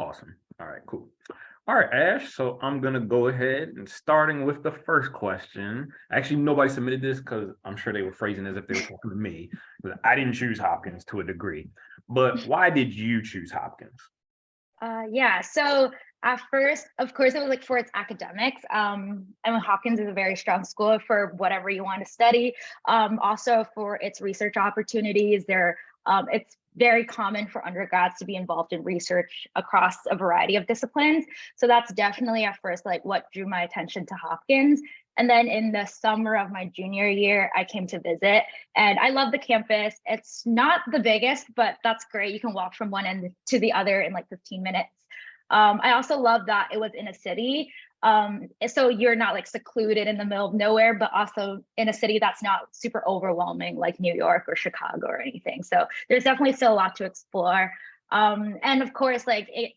Awesome. All right, cool. All right, Ash. So I'm gonna go ahead and starting with the first question. Actually, nobody submitted this because I'm sure they were phrasing as if they were talking to me. Because I didn't choose Hopkins to a degree. But why did you choose Hopkins? Yeah, so at first, of course, it was like for its academics. And Hopkins is a very strong school for whatever you want to study. Also for its research opportunities, it's very common for undergrads to be involved in research across a variety of disciplines. So that's definitely at first like what drew my attention to Hopkins. And then in the summer of my junior year, I came to visit and I love the campus. It's not the biggest, but that's great. You can walk from one end to the other in like 15 minutes. I also love that it was in a city. So you're not like secluded in the middle of nowhere, but also in a city that's not super overwhelming like New York or Chicago or anything. So there's definitely still a lot to explore. And of course, like it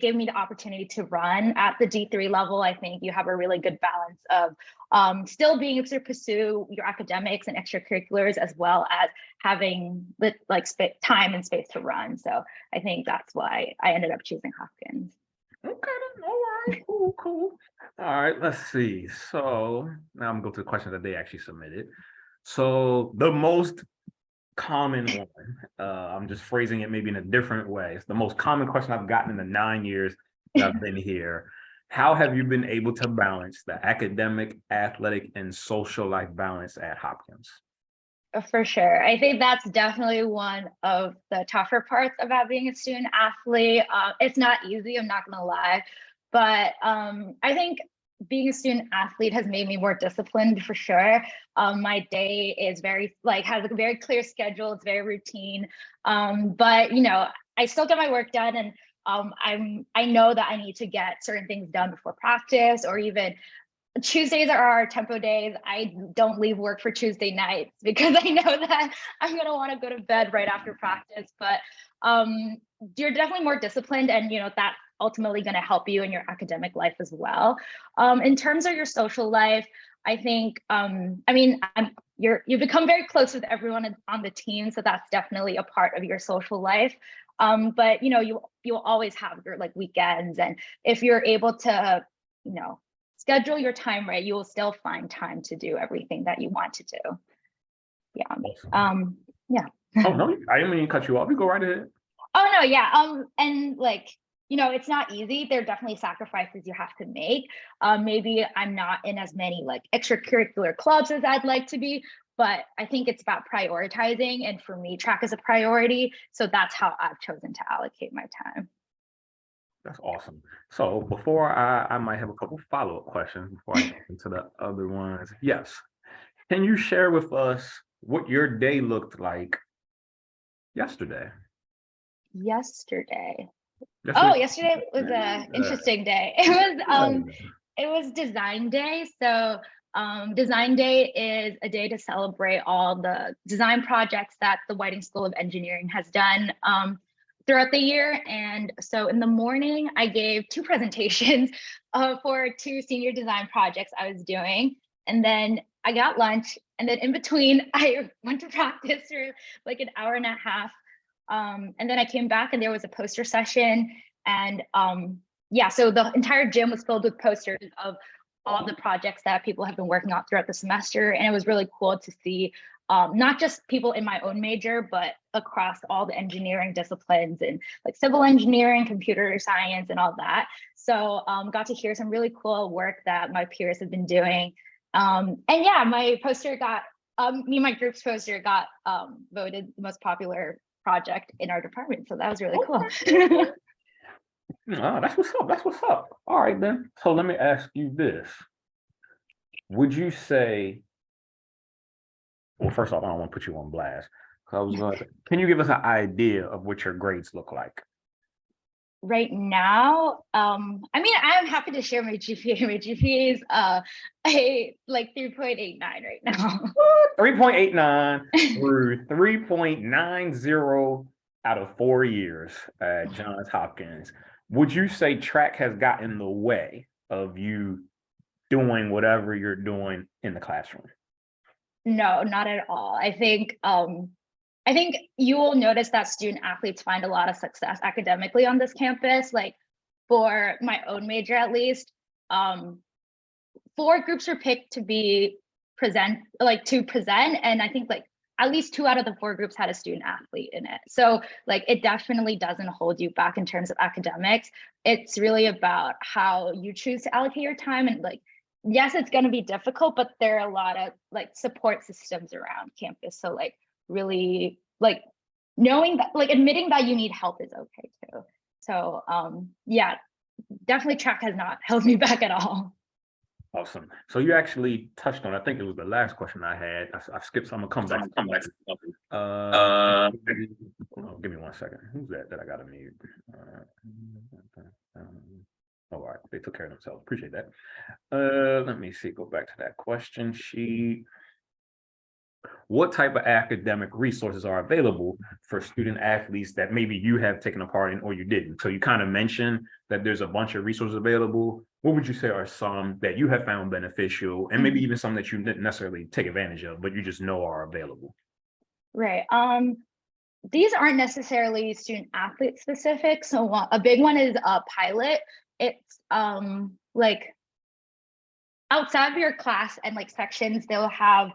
gave me the opportunity to run at the D3 level. I think you have a really good balance of still being able to pursue your academics and extracurriculars as well as having like time and space to run. So I think that's why I ended up choosing Hopkins. Okay, all right, cool. All right, let's see. So now I'm gonna go to the question that they actually submitted. So the most common one, I'm just phrasing it maybe in a different way. It's the most common question I've gotten in the 9 years that I've been here. How have you been able to balance the academic, athletic, and social life balance at Hopkins? For sure. I think that's definitely one of the tougher parts about being a student athlete. It's not easy, I'm not going to lie. But I think being a student athlete has made me more disciplined for sure. My day is has a very clear schedule. It's very routine. But I still get my work done, and I know that I need to get certain things done before practice, or even Tuesdays are our tempo days. I don't leave work for Tuesday nights because I know that I'm going to want to go to bed right after practice. But you're definitely more disciplined, and that's ultimately going to help you in your academic life as well. In terms of your social life, I think you've become very close with everyone on the team, so that's definitely a part of your social life. But you'll always have your like weekends, and if you're able to schedule your time right, you will still find time to do everything that you want to do. Yeah. Awesome. Yeah. Oh no, I didn't mean to cut you off. You go right ahead. Oh no, yeah. And like, it's not easy. There are definitely sacrifices you have to make. Maybe I'm not in as many like extracurricular clubs as I'd like to be, but I think it's about prioritizing. And for me, track is a priority. So that's how I've chosen to allocate my time. That's awesome. So before I might have a couple follow-up questions before I jump into the other ones. Yes. Can you share with us what your day looked like yesterday? Yesterday Yesterday was an interesting day. It was design day. So design day is a day to celebrate all the design projects that the Whiting School of Engineering has done throughout the year. And so in the morning, I gave 2 presentations for 2 senior design projects I was doing. And then I got lunch. And then in between, I went to practice for like an hour and a half. And then I came back and there was a poster session. And so the entire gym was filled with posters of all the projects that people have been working on throughout the semester. And it was really cool to see not just people in my own major, but across all the engineering disciplines and like civil engineering, computer science, and all that. So got to hear some really cool work that my peers have been doing. And yeah, my poster got, me and my group's poster got voted the most popular project in our department. So that was really cool. Oh, that's what's up. That's what's up. All right, then. So let me ask you this. Would you say, well, first off, I don't want to put you on blast. Can you give us an idea of what your grades look like? Right now, I'm happy to share my GPA. My GPA is like 3.89 right now. 3.89 through 3.90 out of 4 years at Johns Hopkins. Would you say track has gotten in the way of you doing whatever you're doing in the classroom? No, not at all. I think I think you will notice that student athletes find a lot of success academically on this campus. Like for my own major, at least, 4 groups were picked to be present, and I think like at least 2 out of the 4 groups had a student athlete in it. So like it definitely doesn't hold you back in terms of academics. It's really about how you choose to allocate your time, and like yes, it's going to be difficult, but there are a lot of like support systems around campus. So like really like knowing that, like admitting that you need help is okay too. So yeah, definitely track has not held me back at all. Awesome. So you actually touched on, I think it was the last question I had. I skipped, so I'm gonna come back. Give me 1 second. Who's that I got to mute? All right, they took care of themselves. Appreciate that. Let me see. Go back to that question sheet. What type of academic resources are available for student athletes that maybe you have taken a part in or you didn't? So you kind of mentioned that there's a bunch of resources available. What would you say are some that you have found beneficial, and maybe even some that you didn't necessarily take advantage of, but you just know are available? Right. These aren't necessarily student athlete specific. So a big one is a pilot. It's like outside of your class and like sections, they'll have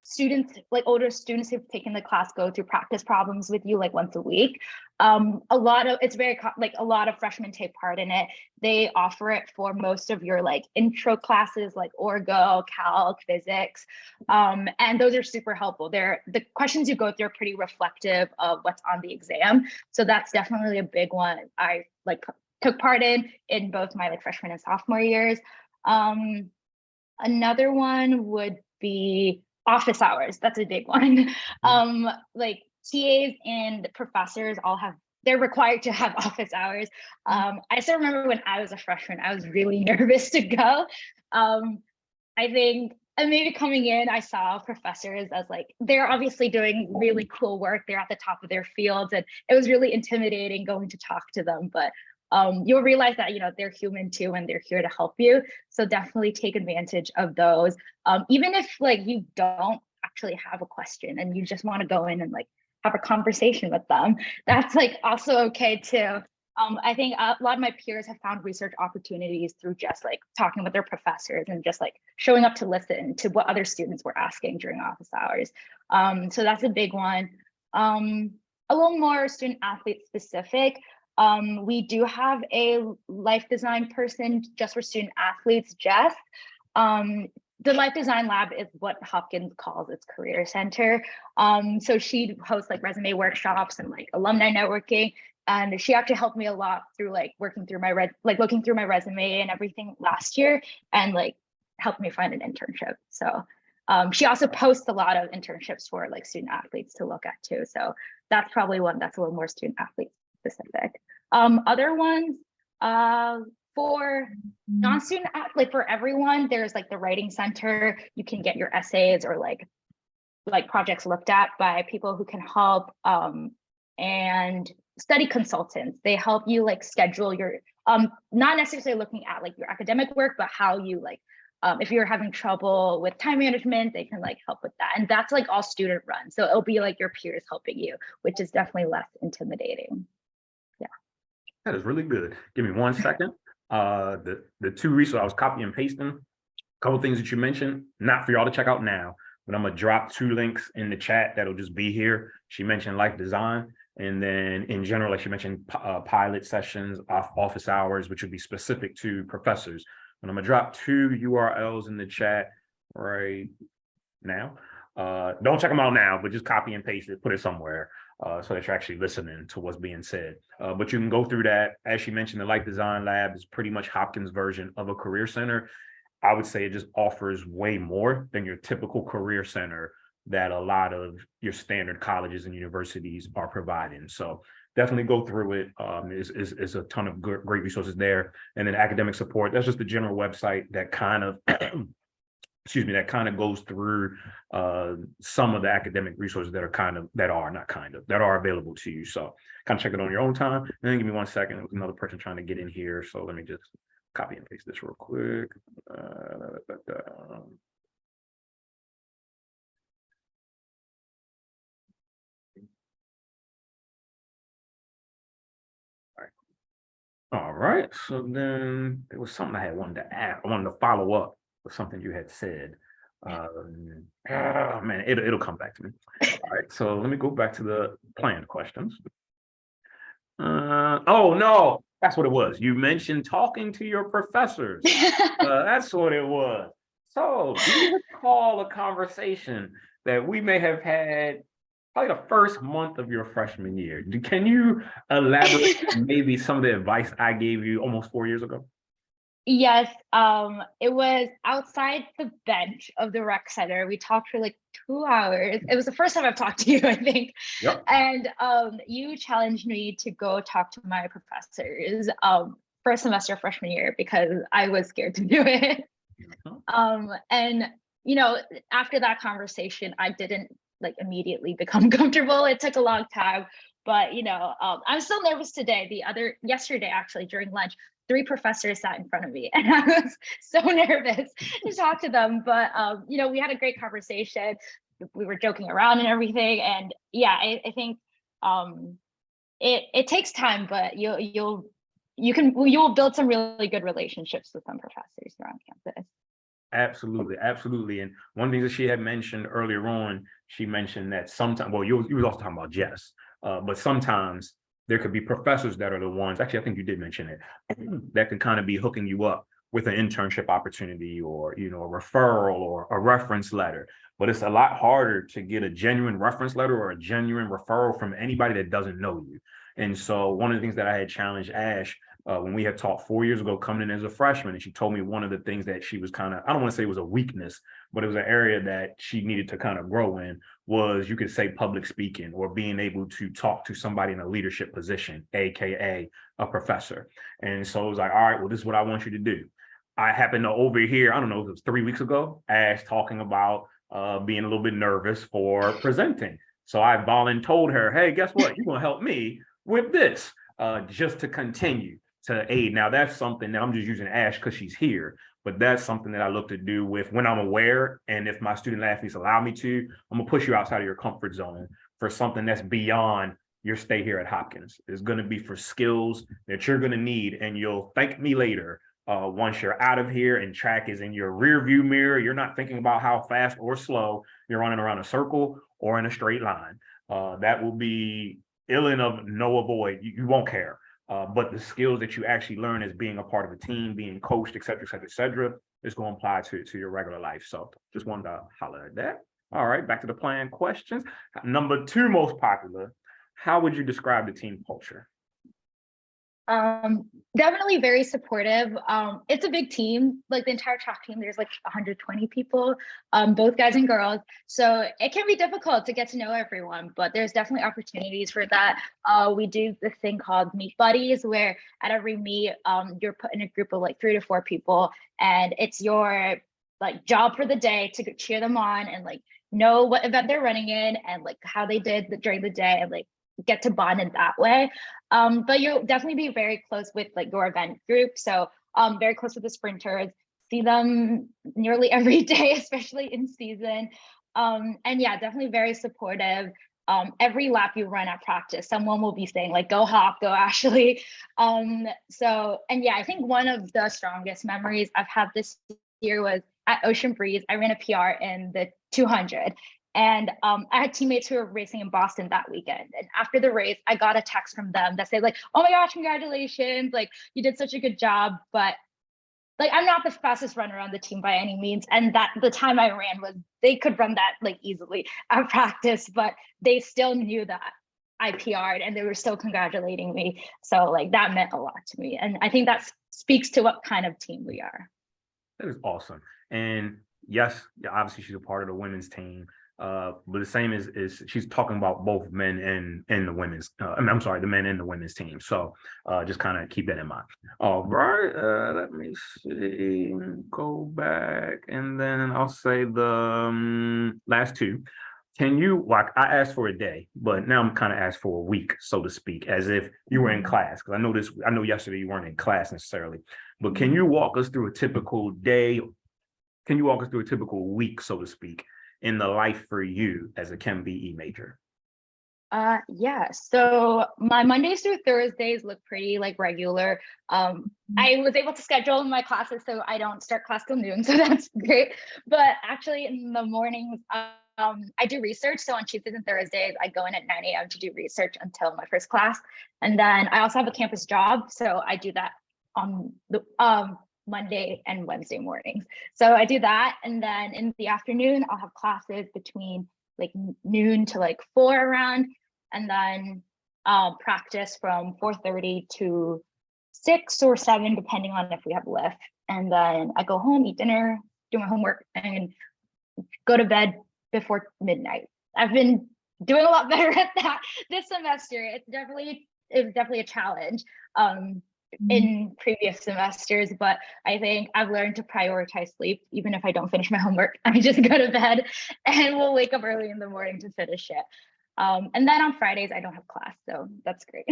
students, like older students who've taken the class, go through practice problems with you like once a week. It's very like a lot of freshmen take part in it. They offer it for most of your like intro classes like orgo, calc, physics, and those are super helpful. The questions you go through are pretty reflective of what's on the exam, so that's definitely a big one. I like took part in both my like freshman and sophomore years. Another one would be office hours. That's a big one. Like TAs and professors they're required to have office hours. I still remember when I was a freshman, I was really nervous to go. I think, and maybe coming in, I saw professors as like, they're obviously doing really cool work. They're at the top of their fields, and it was really intimidating going to talk to them. But you'll realize that, they're human too, and they're here to help you. So definitely take advantage of those. Even if like you don't actually have a question and you just want to go in and like have a conversation with them, that's like also okay too. I think a lot of my peers have found research opportunities through just like talking with their professors and just like showing up to listen to what other students were asking during office hours. So that's a big one. A little more student athlete specific. We do have a life design person just for student athletes, Jess. The life design lab is what Hopkins calls its career center. So she hosts like resume workshops and like alumni networking. And she actually helped me a lot through like working through looking through my resume and everything last year, and like helped me find an internship. So she also posts a lot of internships for like student athletes to look at too. So that's probably one that's a little more student athlete specific. Other ones, for non-student, like for everyone, there's like the writing center. You can get your essays or like projects looked at by people who can help, and study consultants. They help you like schedule your, not necessarily looking at like your academic work, but how you like, if you're having trouble with time management, they can like help with that. And that's like all student run. So it'll be like your peers helping you, which is definitely less intimidating. Yeah. That is really good. Give me 1 second. The 2 resources I was copying and pasting, a couple things that you mentioned, not for y'all to check out now, but I'm gonna drop 2 links in the chat that'll just be here. She mentioned life design, and then in general, like she mentioned, pilot sessions, office hours, which would be specific to professors. And I'm gonna drop 2 URLs in the chat right now. Don't check them out now, but just copy and paste it, put it somewhere, so that you're actually listening to what's being said. But you can go through that. As she mentioned, the Life Design Lab is pretty much Hopkins' version of a career center. I would say it just offers way more than your typical career center that a lot of your standard colleges and universities are providing. So definitely go through it. Is a ton of great resources there. And then academic support, that's just the general website that kind of excuse me, that kind of goes through some of the academic resources that are available to you. So kind of check it on your own time. And then give me 1 second. There's another person trying to get in here. So let me just copy and paste this real quick. All right. So then there was something I had wanted to ask. I wanted to follow up with something you had said. Oh man, it'll come back to me. All right. So let me go back to the planned questions. Oh no, that's what it was. You mentioned talking to your professors. That's what it was. So, do you recall a conversation that we may have had probably the first month of your freshman year? Can you elaborate on maybe some of the advice I gave you almost 4 years ago? Yes, it was outside the bench of the rec center. We talked for like 2 hours. It was the first time I've talked to you, I think. Yep. And you challenged me to go talk to my professors first semester freshman year because I was scared to do it. Mhm. And after that conversation, I didn't like immediately become comfortable. It took a long time, but I'm still nervous today. Yesterday, actually, during lunch, three professors sat in front of me, and I was so nervous to talk to them. But we had a great conversation. We were joking around and everything, and yeah, I think it takes time, but you'll build some really good relationships with some professors around campus. Absolutely, absolutely. And one thing that she had mentioned earlier on, she mentioned that sometimes, well, you was also talking about Jess, but sometimes there could be professors that are the ones, actually, I think you did mention it, that could kind of be hooking you up with an internship opportunity or, a referral or a reference letter. But it's a lot harder to get a genuine reference letter or a genuine referral from anybody that doesn't know you. And so one of the things that I had challenged Ash when we had talked 4 years ago coming in as a freshman, and she told me one of the things that she was kind of, I don't want to say it was a weakness, but it was an area that she needed to kind of grow in was, you could say, public speaking or being able to talk to somebody in a leadership position, AKA a professor. And so it was like, all right, well, this is what I want you to do. I happened to overhear, I don't know, it was 3 weeks ago, Ash talking about being a little bit nervous for presenting. So I volunteered her, hey, guess what? You're going to help me with this just to continue to aid. Now, that's something that I'm just using Ash because she's here, but that's something that I look to do with when I'm aware. And if my student athletes allow me to, I'm going to push you outside of your comfort zone for something that's beyond your stay here at Hopkins. It's going to be for skills that you're going to need, and you'll thank me later. Once you're out of here and track is in your rear view mirror, you're not thinking about how fast or slow you're running around a circle or in a straight line. That will be ill and of no avoid. You won't care. But the skills that you actually learn as being a part of a team, being coached, et cetera, is going to apply to your regular life. So just wanted to holler at that. All right, back to the plan questions. Number two most popular, how would you describe the team culture? Definitely very supportive. It's a big team, like the entire track team, there's like 120 people, both guys and girls. So it can be difficult to get to know everyone, but there's definitely opportunities for that. We do this thing called meet buddies, where at every meet, you're put in a group of like 3 to 4 people, and it's your like job for the day to cheer them on and like know what event they're running in and like how they did during the day, and like get to bond in that way. But you'll definitely be very close with like your event group. So very close with the sprinters, see them nearly every day, especially in season. And yeah, definitely very supportive. Every lap you run at practice, someone will be saying like, go Hop, go Ashley. And yeah, I think one of the strongest memories I've had this year was at Ocean Breeze. I ran a PR in the 200. And I had teammates who were racing in Boston that weekend. And after the race, I got a text from them that said like, oh my gosh, congratulations. Like you did such a good job. But like, I'm not the fastest runner on the team by any means. And that the time I ran was, they could run that like easily at practice, but they still knew that I PR'd and they were still congratulating me. So like that meant a lot to me. And I think that speaks to what kind of team we are. That is awesome. And yes, obviously she's a part of the women's team. But the same is she's talking about both men and the women's. I'm sorry, the men and the women's team. So just kind of keep that in mind. All right, let me see. Go back, and then I'll say the last two. Can you, like, I asked for a day, but now I'm kind of asked for a week, so to speak, as if you were in class. Because I know yesterday you weren't in class necessarily, but can you walk us through a typical day? Can you walk us through a typical week, so to speak, in the life for you as a Chem BE major? Yeah. So my Mondays through Thursdays look pretty like regular. I was able to schedule my classes so I don't start class till noon, so that's great. But actually, in the mornings, I do research. So on Tuesdays and Thursdays, I go in at 9 a.m. to do research until my first class, and then I also have a campus job, so I do that on the Monday and Wednesday mornings. So I do that, and then in the afternoon, I'll have classes between like noon to like 4 around, and then practice from 4:30 to 6 or 7, depending on if we have lift. And then I go home, eat dinner, do my homework, and go to bed before midnight. I've been doing a lot better at that this semester. It's definitely a challenge in previous semesters, but I think I've learned to prioritize sleep. Even if I don't finish my homework, I just go to bed and we'll wake up early in the morning to finish it. And then on Fridays, I don't have class, so that's great.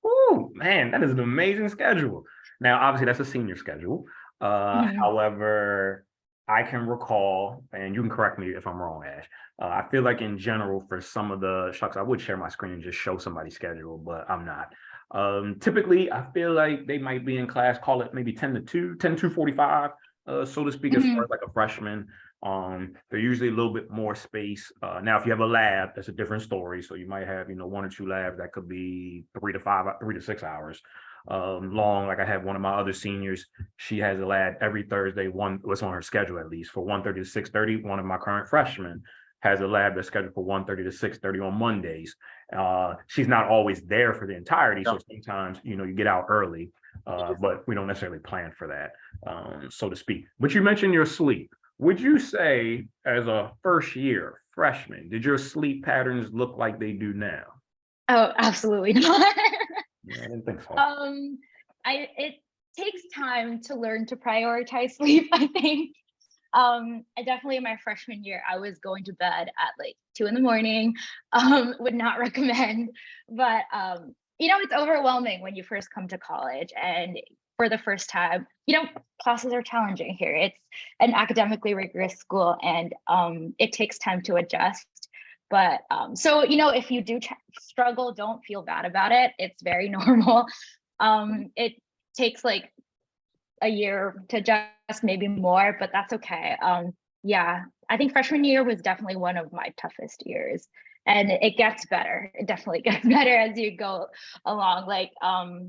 Oh man, that is an amazing schedule. Now, obviously, that's a senior schedule. However, I can recall, and you can correct me if I'm wrong, Ash. I feel like in general, for some of the shucks, I would share my screen and just show somebody's schedule, but I'm not. Typically, I feel like they might be in class, call it maybe 10 to 2, 10 to 45, so to speak, as far as like a freshman. They're usually a little bit more space. Now, if you have a lab, that's a different story. So you might have, 1 or 2 labs that could be 3 to 6 hours long. Like I had one of my other seniors, she has a lab every Thursday, what's on her schedule at least, for 1:30 to 6:30. One of my current freshmen has a lab that's scheduled for 1:30 to 6:30 on Mondays. She's not always there for the entirety, so sometimes you get out early, but we don't necessarily plan for that, so to speak. But you mentioned your sleep. Would you say, as a first year freshman, did your sleep patterns look like they do now? Oh, absolutely not. Yeah, I didn't think so. It takes time to learn to prioritize sleep, I think. I definitely in my freshman year, I was going to bed at like 2 in the morning. Would not recommend, but it's overwhelming when you first come to college and for the first time, classes are challenging here. It's an academically rigorous school, and it takes time to adjust. But so if you do struggle, don't feel bad about it. It's very normal. It takes like a year to adjust, maybe more, but that's okay. Yeah, I think freshman year was definitely one of my toughest years, and it gets better. It definitely gets better as you go along. Like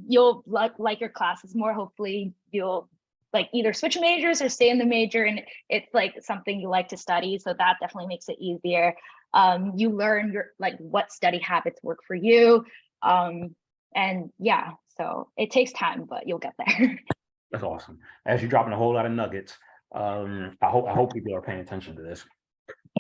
you'll like your classes more. Hopefully you'll like either switch majors or stay in the major, and it's like something you like to study, so that definitely makes it easier. You learn your what study habits work for you, and yeah, so it takes time, but you'll get there. That's awesome. As you're dropping a whole lot of nuggets, I hope people are paying attention to this.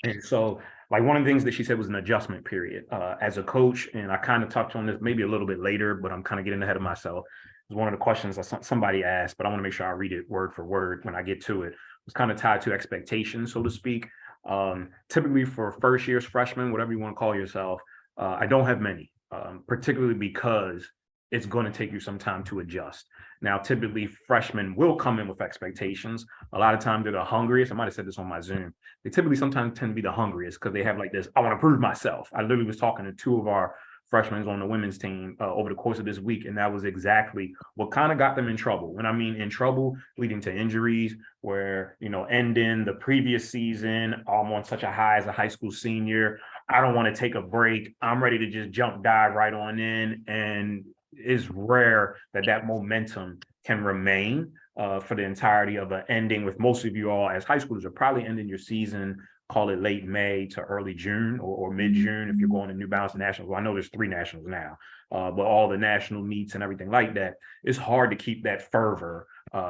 And so, like, one of the things that she said was an adjustment period. As a coach, and I kind of touched on this maybe a little bit later, but I'm kind of getting ahead of myself. It was one of the questions that somebody asked, but I want to make sure I read it word for word when I get to it. It was kind of tied to expectations, so to speak. Typically for first year's freshmen, whatever you want to call yourself, I don't have many, particularly because it's going to take you some time to adjust. Now, typically freshmen will come in with expectations. A lot of times they're the hungriest. I might have said this on my Zoom. They typically sometimes tend to be the hungriest because they have like this, I want to prove myself. I literally was talking to 2 of our freshmen on the women's team over the course of this week, and that was exactly what kind of got them in trouble. When I mean in trouble, leading to injuries, where, ending the previous season, I'm on such a high as a high school senior. I don't want to take a break. I'm ready to just dive right on in. And it's rare that momentum can remain for the entirety of an ending. With most of you all as high schoolers are probably ending your season, call it late May to early June or mid-June if you're going to New Balance Nationals. Well, I know there's 3 nationals now, but all the national meets and everything like that, it's hard to keep that fervor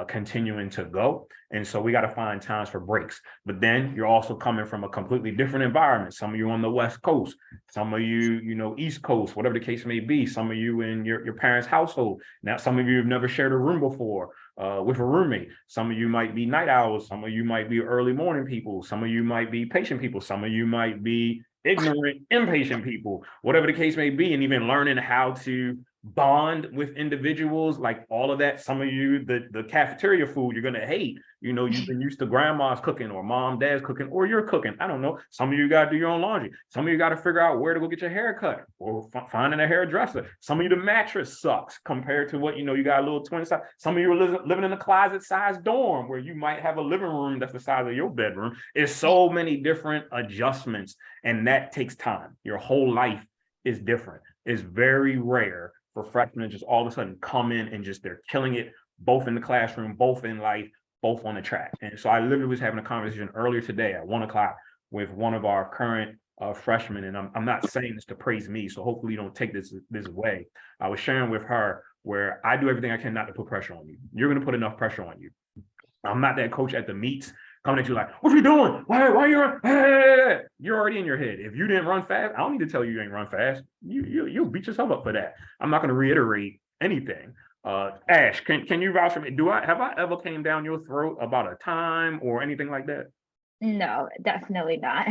continuing to go. And so we got to find times for breaks. But then you're also coming from a completely different environment. Some of you on the West Coast, some of you, East Coast, whatever the case may be, some of you in your parents' household. Now, some of you have never shared a room before with a roommate. Some of you might be night owls. Some of you might be early morning people. Some of you might be patient people. Some of you might be ignorant, impatient people, whatever the case may be. And even learning how to bond with individuals, like all of that. Some of you, the cafeteria food you're gonna hate. You know, you've been used to grandma's cooking or mom, dad's cooking, or you're cooking. I don't know. Some of you got to do your own laundry. Some of you got to figure out where to go get your hair cut or finding a hairdresser. Some of you, the mattress sucks compared to what, you know, you got a little twin size. Some of you are living in a closet size dorm where you might have a living room that's the size of your bedroom. It's so many different adjustments, and that takes time. Your whole life is different. It's very rare for freshmen to just all of a sudden come in and just they're killing it, both in the classroom, both in life, both on the track. And so I literally was having a conversation earlier today at 1 o'clock with one of our current freshmen, and I'm not saying this to praise me, so hopefully you don't take this way. I was sharing with her where I do everything I can not to put pressure on you. You're going to put enough pressure on you. I'm not that coach at the meets coming at you like, what are you doing? Why you run? Hey, you're already in your head. If you didn't run fast, I don't need to tell you you ain't run fast. You'll beat yourself up for that. I'm not going to reiterate anything. Ash, can you vouch for me? Have I ever came down your throat about a time or anything like that? No, definitely not.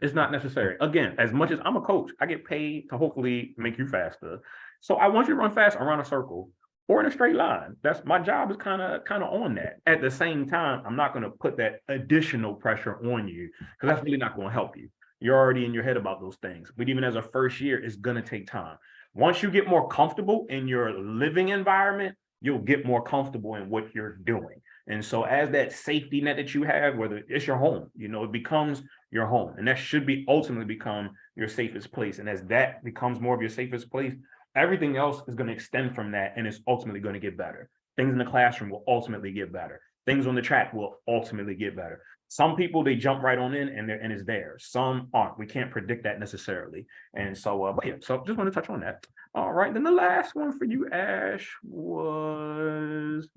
It's not necessary. Again, as much as I'm a coach, I get paid to hopefully make you faster. So I want you to run fast around a circle or in a straight line. That's my job, is kind of on that. At the same time, I'm not going to put that additional pressure on you because that's really not going to help you. You're already in your head about those things. But even as a first year, it's going to take time. Once you get more comfortable in your living environment, you'll get more comfortable in what you're doing. And so as that safety net that you have, whether it's your home, you know, it becomes your home, and that should be ultimately become your safest place. And as that becomes more of your safest place, everything else is going to extend from that, and it's ultimately going to get better. Things in the classroom will ultimately get better. Things on the track will ultimately get better. Some people, they jump right on in and it's there. Some aren't. We can't predict that necessarily. And so, but yeah, so just want to touch on that. All right, then the last one for you, Ash, was,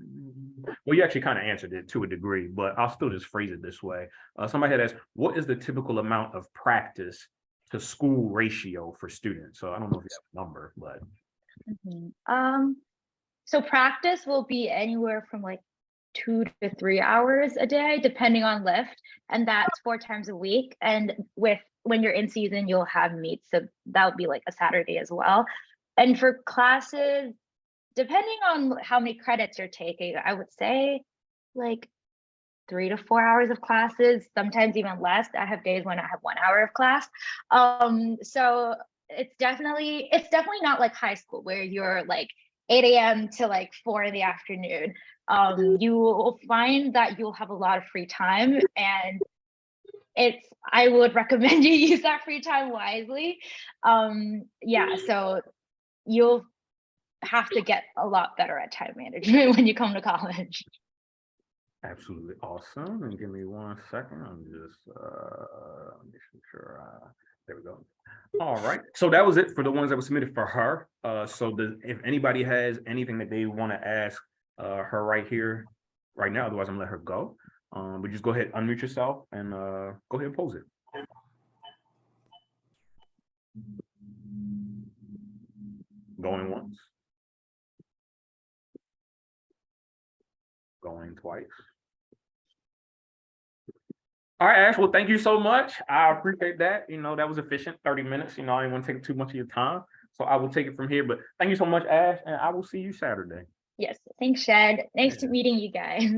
well, you actually kind of answered it to a degree, but I'll still just phrase it this way. Somebody had asked, what is the typical amount of practice to school ratio for students? So I don't know if you have a number, but. So practice will be anywhere from like 2 to 3 hours a day, depending on lift, and that's 4 times a week. And when you're in season, you'll have meets, so that would be like a Saturday as well. And for classes, depending on how many credits you're taking, I would say like 3 to 4 hours of classes, sometimes even less. I have days when I have 1 hour of class. So it's definitely not like high school where you're like 8 a.m. to like 4 in the afternoon. You will find that you'll have a lot of free time, and I would recommend you use that free time wisely. Yeah, so you'll have to get a lot better at time management when you come to college. Absolutely awesome. And give me 1 second. I'm just making sure. There we go. All right. So that was it for the ones that were submitted for her. So if anybody has anything that they want to ask her right here, right now, otherwise I'm gonna let her go. But just go ahead, unmute yourself, and go ahead and pose it. Going once. Going twice. All right, Ash. Well, thank you so much. I appreciate that. You know, that was efficient, 30 minutes. You know, I didn't want to take too much of your time. So I will take it from here. But thank you so much, Ash, and I will see you Saturday. Yes, thanks, Shed. Nice to meeting you guys.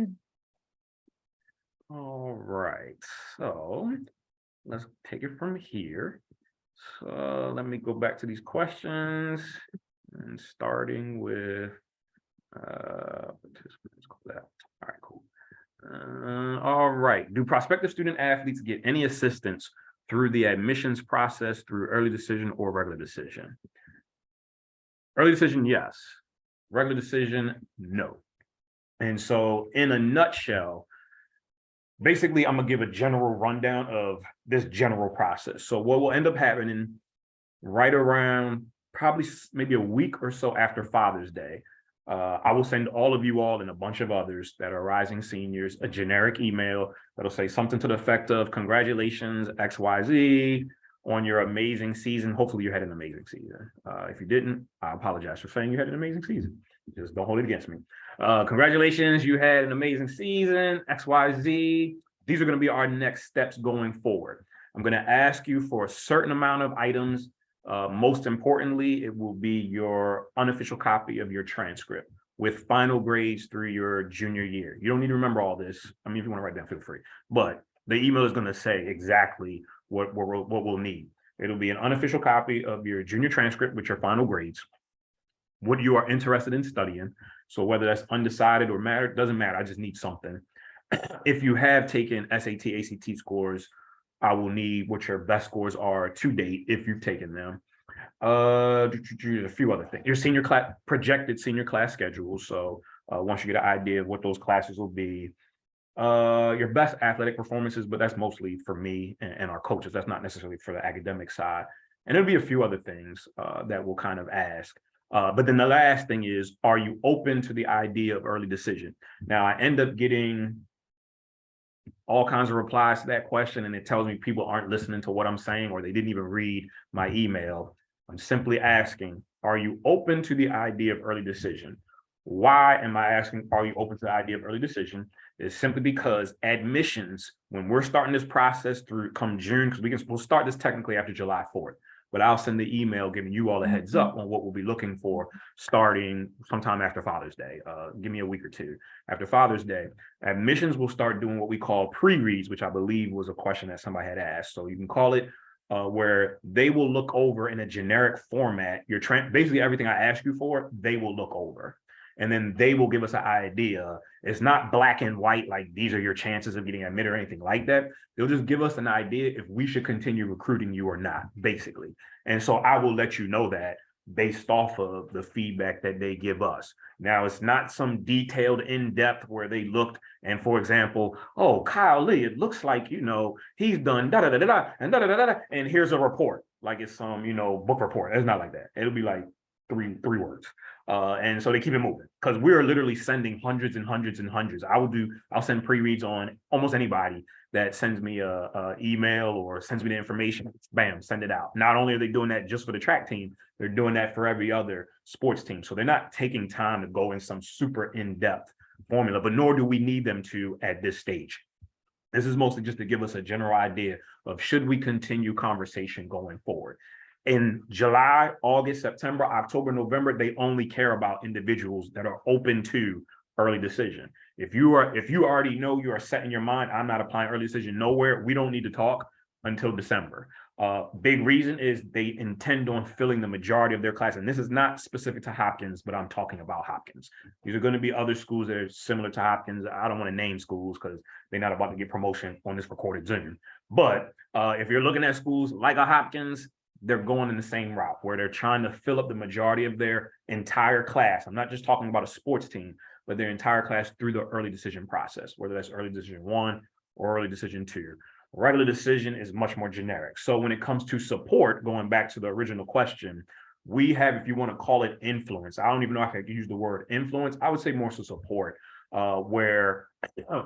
All right. So let's take it from here. So let me go back to these questions, and starting with participants. All right, cool. All right. Do prospective student athletes get any assistance through the admissions process through early decision or regular decision? Early decision, yes. Regular decision, no. And so in a nutshell, basically, I'm gonna give a general rundown of this general process. So what will end up happening right around probably maybe a week or so after Father's Day, I will send all of you all and a bunch of others that are rising seniors a generic email that'll say something to the effect of congratulations, XYZ, on your amazing season. Hopefully you had an amazing season. If you didn't, I apologize for saying you had an amazing season. Just don't hold it against me. Congratulations, you had an amazing season, XYZ. These are going to be our next steps going forward. I'm going to ask you for a certain amount of items Most importantly, it will be your unofficial copy of your transcript with final grades through your junior year. You don't need to remember all this. I mean, if you want to write down, feel free. But the email is going to say exactly what we'll need. It'll be an unofficial copy of your junior transcript with your final grades, what you are interested in studying. So whether that's undecided or matter, doesn't matter. I just need something. If you have taken SAT, ACT scores, I will need what your best scores are to date if you've taken them. A few other things. Your senior class, projected senior class schedule. So once you get an idea of what those classes will be, your best athletic performances, but that's mostly for me and our coaches. That's not necessarily for the academic side. And there'll be a few other things that we'll kind of ask. But then the last thing is, are you open to the idea of early decision? Now, I end up getting all kinds of replies to that question, and it tells me people aren't listening to what I'm saying, or they didn't even read my email. I'm simply asking, are you open to the idea of early decision? Why am I asking, are you open to the idea of early decision? It's simply because admissions, when we're starting this process through come June, because we'll start this technically after July 4th, but I'll send the email giving you all a heads up on what we'll be looking for starting sometime after Father's Day. Give me a week or two. After Father's Day, admissions will start doing what we call pre-reads, which I believe was a question that somebody had asked. So you can call it where they will look over in a generic format. Basically everything I ask you for, they will look over. And then they will give us an idea. It's not black and white, like these are your chances of getting admitted or anything like that. They'll just give us an idea if we should continue recruiting you or not, basically. And so I will let you know that based off of the feedback that they give us. Now, it's not some detailed in-depth where they looked and, for example, oh, Kyle Lee, it looks like, he's done da-da-da-da-da and da-da-da-da-da, and here's a report, like it's some, book report. It's not like that. It'll be like three words. And so they keep it moving because we're literally sending hundreds and hundreds and hundreds. I'll send pre-reads on almost anybody that sends me a email or sends me the information. Bam, send it out. Not only are they doing that just for the track team, they're doing that for every other sports team. So they're not taking time to go in some super in-depth formula, but nor do we need them to at this stage. This is mostly just to give us a general idea of should we continue conversation going forward. In July, August, September, October, November, they only care about individuals that are open to early decision. If you already know you are set in your mind, I'm not applying early decision nowhere, we don't need to talk until December. Big reason is they intend on filling the majority of their class. And this is not specific to Hopkins, but I'm talking about Hopkins. These are going to be other schools that are similar to Hopkins. I don't want to name schools because they're not about to get promotion on this recorded Zoom. But if you're looking at schools like a Hopkins, they're going in the same route where they're trying to fill up the majority of their entire class. I'm not just talking about a sports team, but their entire class through the early decision process, whether that's early decision 1 or early decision 2. Regular decision is much more generic. So when it comes to support, going back to the original question, we have, if you want to call it influence, I don't even know if I could use the word influence. I would say more so support, where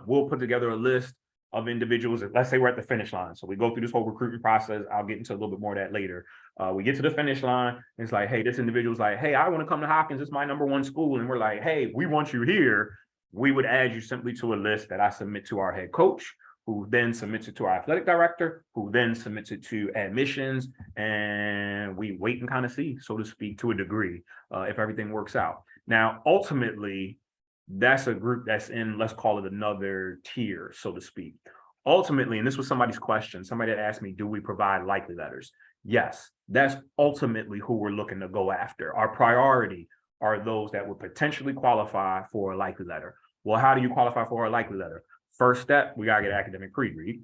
we'll put together a list of individuals. Let's say we're at the finish line. So we go through this whole recruitment process. I'll get into a little bit more of that later. We get to the finish line. And it's like, hey, this individual's like, hey, I want to come to Hopkins. It's my #1 school. And we're like, hey, we want you here. We would add you simply to a list that I submit to our head coach, who then submits it to our athletic director, who then submits it to admissions. And we wait and kind of see, so to speak, to a degree, if everything works out. Now, ultimately, that's a group that's in, let's call it another tier, so to speak. Ultimately, and this was somebody's question, somebody that asked me, do we provide likely letters? Yes, that's ultimately who we're looking to go after. Our priority are those that would potentially qualify for a likely letter. Well, how do you qualify for a likely letter? First step, we gotta get academic pre-read.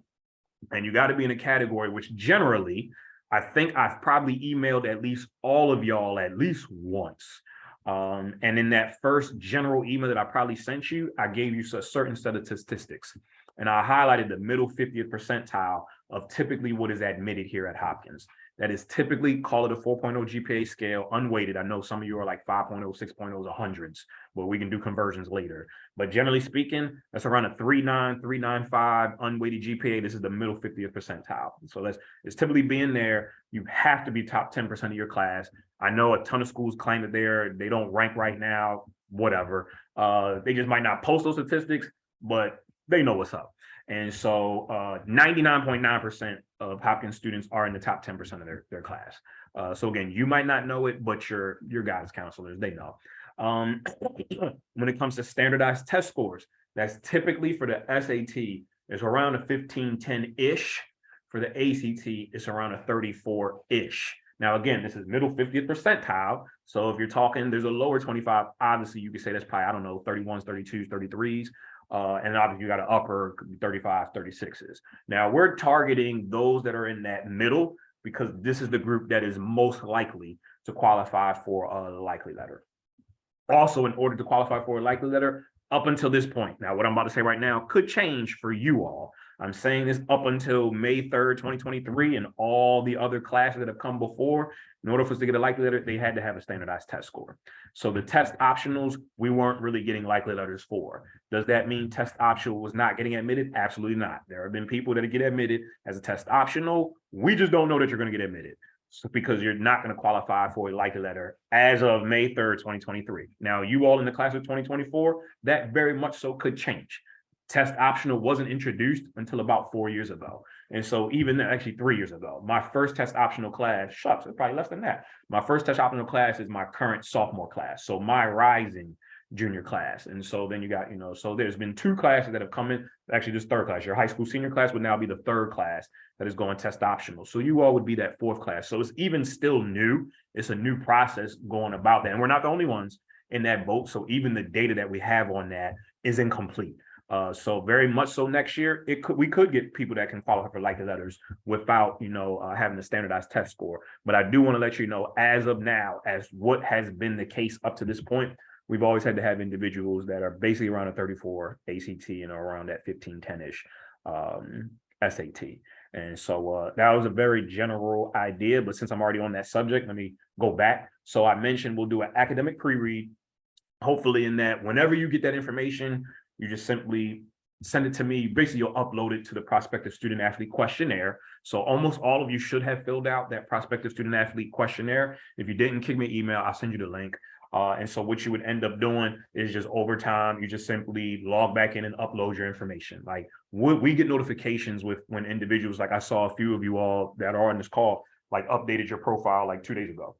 And you gotta be in a category which generally, I think I've probably emailed at least all of y'all at least once. And in that first general email that I probably sent you, I gave you a certain set of statistics. And I highlighted the middle 50th percentile of typically what is admitted here at Hopkins. That is typically, call it a 4.0 GPA scale, unweighted. I know some of you are like 5.0, 6.0s, hundreds, but we can do conversions later. But generally speaking, that's around a 3.9, 3.95 unweighted GPA. This is the middle 50th percentile. So it's typically being there. You have to be top 10% of your class. I know a ton of schools claim that they don't rank right now, whatever. They just might not post those statistics, but they know what's up. And so 99.9% of Hopkins students are in the top 10% of their class. So again, you might not know it, but your guidance counselors, they know. When it comes to standardized test scores, that's typically for the SAT, it's around a 1510-ish. For the ACT, it's around a 34-ish. Now, again, this is middle 50th percentile. So if you're talking, there's a lower 25, obviously you could say that's probably, I don't know, 31s, 32s, 33s. And obviously you got an upper, could be 35, 36s. Now we're targeting those that are in that middle because this is the group that is most likely to qualify for a likely letter. Also, in order to qualify for a likely letter, up until this point, now what I'm about to say right now could change for you all. I'm saying this up until May 3rd, 2023, and all the other classes that have come before. In order for us to get a likely letter, they had to have a standardized test score. So the test optionals, we weren't really getting likely letters for. Does that mean test optional was not getting admitted? Absolutely not. There have been people that get admitted as a test optional. We just don't know that you're going to get admitted. So because you're not going to qualify for a likely letter as of May 3rd, 2023. Now, you all in the class of 2024, that very much so could change. Test optional wasn't introduced until about 4 years ago. And so even actually 3 years ago, my first test optional class, shucks, it's probably less than that. My first test optional class is my current sophomore class. So my rising junior class. And so then you got, so there's been 2 classes that have come in, actually this third class, your high school senior class would now be the 3rd class that is going test optional. So you all would be that 4th class. So it's even still new. It's a new process going about that. And we're not the only ones in that boat. So even the data that we have on that is incomplete. So very much so next year, we could get people that can qualify for likely letters without, having a standardized test score. But I do want to let you know, as of now, as what has been the case up to this point, we've always had to have individuals that are basically around a 34 ACT and around that 1510-ish SAT. And so that was a very general idea. But since I'm already on that subject, let me go back. So I mentioned we'll do an academic pre-read. Hopefully in that, whenever you get that information, you just simply send it to me. Basically, you'll upload it to the prospective student athlete questionnaire. So almost all of you should have filled out that prospective student athlete questionnaire. If you didn't, kick me an email, I'll send you the link. And so what you would end up doing is just over time, you just simply log back in and upload your information. Like we get notifications when individuals, like I saw a few of you all that are on this call, like updated your profile like 2 days ago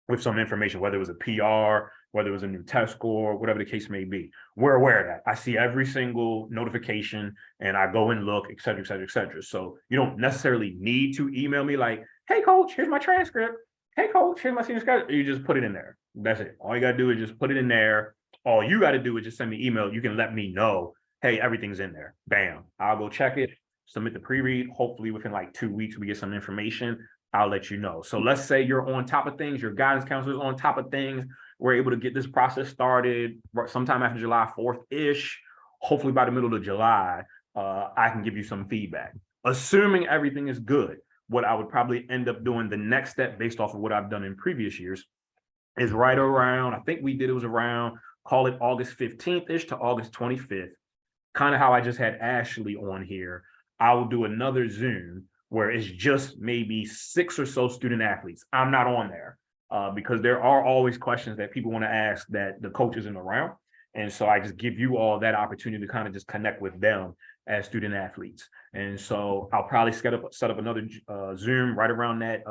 with some information, whether it was a PR, whether it was a new test score, whatever the case may be. We're aware of that. I see every single notification and I go and look, et cetera, et cetera, et cetera. So you don't necessarily need to email me like, hey, coach, here's my transcript. Hey, coach, here's my senior schedule. You just put it in there. That's it. All you got to do is just put it in there. All you got to do is just send me email. You can let me know, hey, everything's in there. Bam. I'll go check it, submit the pre-read. Hopefully within like 2 weeks, we get some information. I'll let you know. So let's say you're on top of things, your guidance counselor is on top of things. We're able to get this process started sometime after July 4th-ish. Hopefully by the middle of July, I can give you some feedback. Assuming everything is good, what I would probably end up doing, the next step based off of what I've done in previous years, is right around, I think it was around, call it August 15th-ish to August 25th. Kind of how I just had Ashley on here. I will do another Zoom where it's just maybe 6 or so student athletes. I'm not on there because there are always questions that people want to ask that the coach isn't around. And so I just give you all that opportunity to kind of just connect with them as student athletes. And so I'll probably set up another Zoom right around that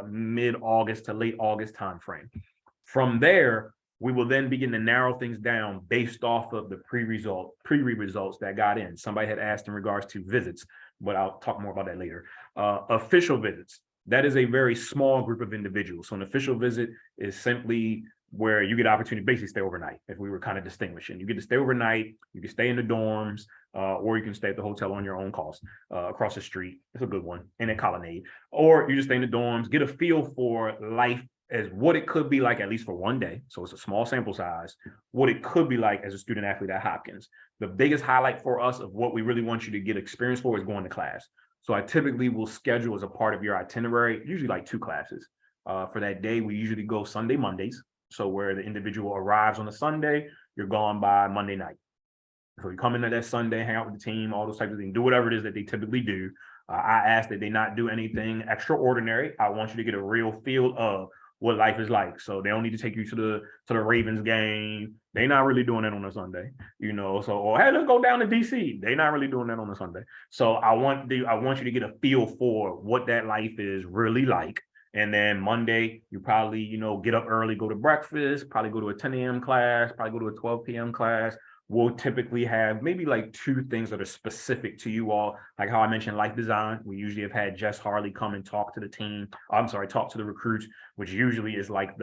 mid-August to late August timeframe. From there, we will then begin to narrow things down based off of the pre-read results that got in. Somebody had asked in regards to visits, but I'll talk more about that later. Official visits, that is a very small group of individuals. So an official visit is simply where you get opportunity to basically stay overnight. If we were kind of distinguishing, you get to stay overnight, you can stay in the dorms, or you can stay at the hotel on your own cost across the street. It's a good one in a colonnade, or you just stay in the dorms, get a feel for life as what it could be like, at least for one day. So it's a small sample size, what it could be like as a student athlete at Hopkins. The biggest highlight for us of what we really want you to get experience for is going to class. So I typically will schedule as a part of your itinerary, usually like 2 classes. For that day, we usually go Sunday, Mondays. So where the individual arrives on a Sunday, you're gone by Monday night. So you come in that Sunday, hang out with the team, all those types of things, do whatever it is that they typically do. I ask that they not do anything extraordinary. I want you to get a real feel of what life is like. So they don't need to take you to the Ravens game. They're not really doing that on a Sunday, So, or hey, let's go down to DC. They're not really doing that on a Sunday. So I want you to get a feel for what that life is really like. And then Monday, you probably, get up early, go to breakfast, probably go to a 10 a.m. class, probably go to a 12 p.m. class. We'll typically have maybe like 2 things that are specific to you all, like how I mentioned life design. We usually have had Jess Harley come and talk to the team. Talk to the recruits, which usually is like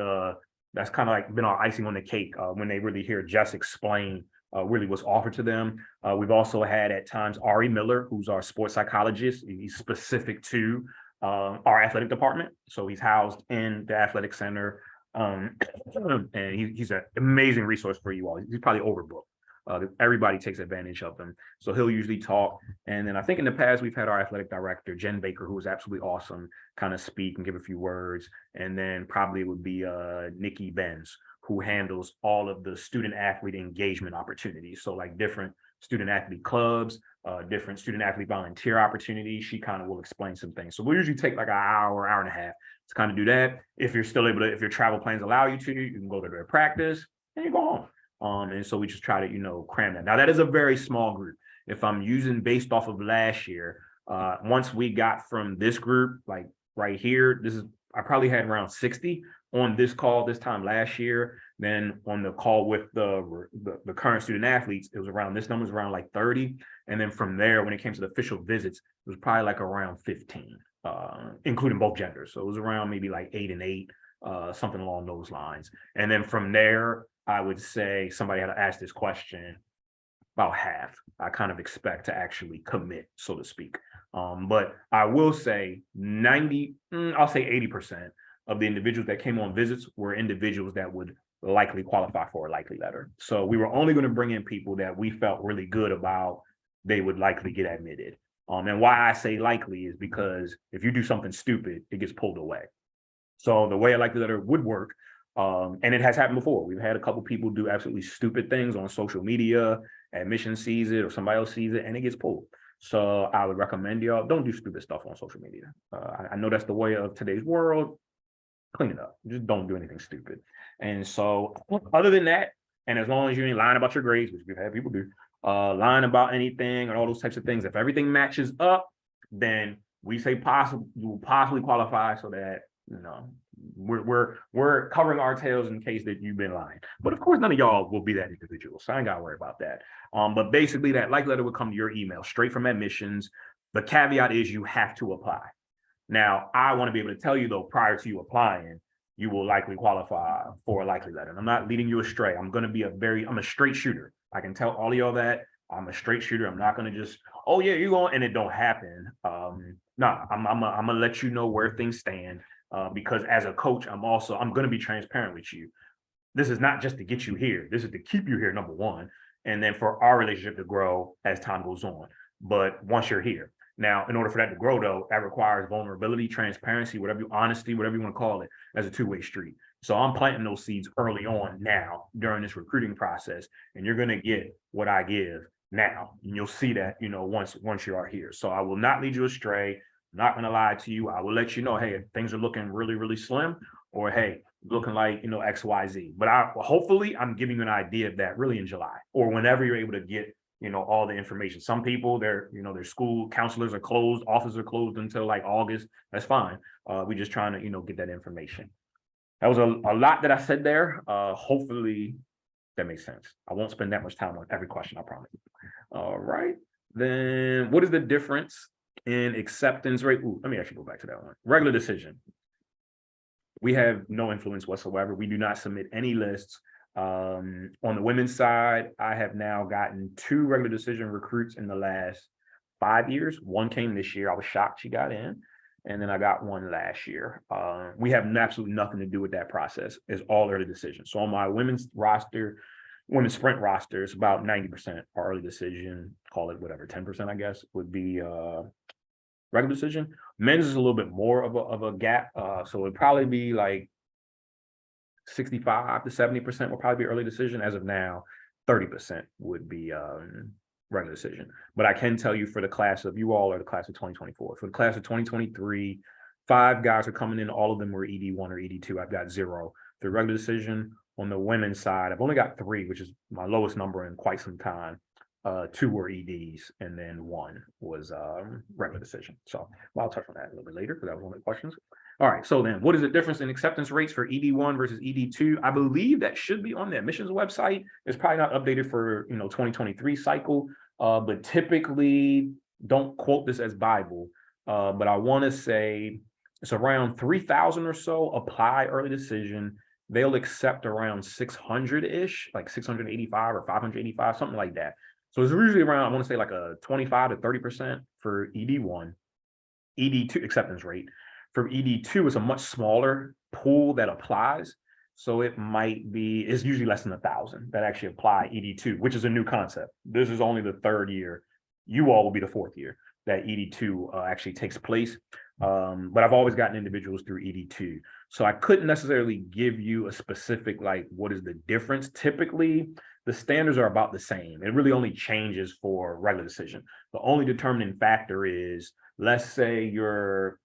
that's kind of like been our icing on the cake when they really hear Jess explain really what's offered to them. We've also had at times Ari Miller, who's our sports psychologist. He's specific to our athletic department. So he's housed in the athletic center. And he's an amazing resource for you all. He's probably overbooked. Everybody takes advantage of him. So he'll usually talk. And then I think in the past, we've had our athletic director, Jen Baker, who was absolutely awesome, kind of speak and give a few words. And then probably it would be Nikki Benz, who handles all of the student athlete engagement opportunities. So like different student athlete clubs, different student athlete volunteer opportunities. She kind of will explain some things. So we'll usually take like an hour and a half to kind of do that. If you're still able to, if your travel plans allow you to, you can go to their practice and you go home. And so we just try to, cram that. Now that is a very small group. If I'm using based off of last year, once we got from this group, like right here, I probably had around 60 on this call this time last year. Then on the call with the current student athletes, it was around, this number was around like 30. And then from there, when it came to the official visits, it was probably like around 15, including both genders. So it was around maybe like 8 and 8, something along those lines. And then from there, I would say somebody had to ask this question, about half I kind of expect to actually commit, so to speak. But I will say 80% of the individuals that came on visits were individuals that would likely qualify for a likely letter. So we were only going to bring in people that we felt really good about they would likely get admitted. And why I say likely is because if you do something stupid, it gets pulled away. So the way a likely letter would work, and it has happened before. We've had a couple people do absolutely stupid things on social media, admission sees it or somebody else sees it and it gets pulled. So I would recommend y'all don't do stupid stuff on social media. I know that's the way of today's world. Clean it up. Just don't do anything stupid. And so other than that, and as long as you ain't lying about your grades, which we've had people do, lying about anything and all those types of things, if everything matches up, then we say you will possibly qualify so that, we're covering our tails in case that you've been lying. But of course, none of y'all will be that individual, so I ain't gotta worry about that. But basically, that like letter would come to your email straight from admissions. The caveat is you have to apply. Now, I want to be able to tell you though, prior to you applying, you will likely qualify for a likely letter. And I'm not leading you astray. I'm a straight shooter. I can tell all of y'all that. I'm a straight shooter. I'm not gonna just, oh yeah, you're going, and it don't happen. No, I'm gonna let you know where things stand. Because as a coach, I'm going to be transparent with you. This is not just to get you here. This is to keep you here, number one. And then for our relationship to grow as time goes on. But once you're here. Now, in order for that to grow, though, that requires vulnerability, transparency, honesty, whatever you want to call it, as a two-way street. So I'm planting those seeds early on now during this recruiting process. And you're going to get what I give now. And you'll see that, once you are here. So I will not lead you astray. Not going to lie to you. I will let you know, hey, if things are looking really, really slim, or hey, looking like, XYZ. But hopefully I'm giving you an idea of that really in July or whenever you're able to get, all the information. Some people, their school counselors are closed, offices are closed until like August. That's fine. We're just trying to, get that information. That was a lot that I said there. Hopefully that makes sense. I won't spend that much time on every question, I promise. All right. Then what is the difference in acceptance rate? Let me actually go back to that one. Regular decision. We have no influence whatsoever. We do not submit any lists. On the women's side, I have now gotten 2 regular decision recruits in the last 5 years. One came this year. I was shocked she got in. And then I got one last year. We have absolutely nothing to do with that process. It's all early decision. So on my women's sprint roster, it's about 90% are early decision, call it whatever, 10%, I guess, would be regular decision. Men's is a little bit more of a gap. So it'd probably be like 65 to 70% will probably be early decision. As of now, 30% would be regular decision. But I can tell you for the class of you all are the class of 2024. For the class of 2023, 5 guys are coming in. All of them were ED1 or ED2. I've got 0 through regular decision. On the women's side, I've only got 3, which is my lowest number in quite some time. 2 were EDs, and then 1 was regular decision. So I'll touch on that a little bit later because that was one of the questions. All right, so then what is the difference in acceptance rates for ED1 versus ED2? I believe that should be on the admissions website. It's probably not updated for 2023 cycle, but typically, don't quote this as Bible, but I want to say it's around 3,000 or so apply early decision. They'll accept around 600-ish, like 685 or 585, something like that. So it's usually around, I want to say like a 25 to 30% for ED1, ED2 acceptance rate. For ED2, it's a much smaller pool that applies. So it might be, it's usually less than 1,000 that actually apply ED2, which is a new concept. This is only the 3rd year. You all will be the 4th year that ED2 actually takes place. But I've always gotten individuals through ED2. So I couldn't necessarily give you a specific, like, what is the difference? Typically, the standards are about the same. It really only changes for regular decision. The only determining factor is, let's say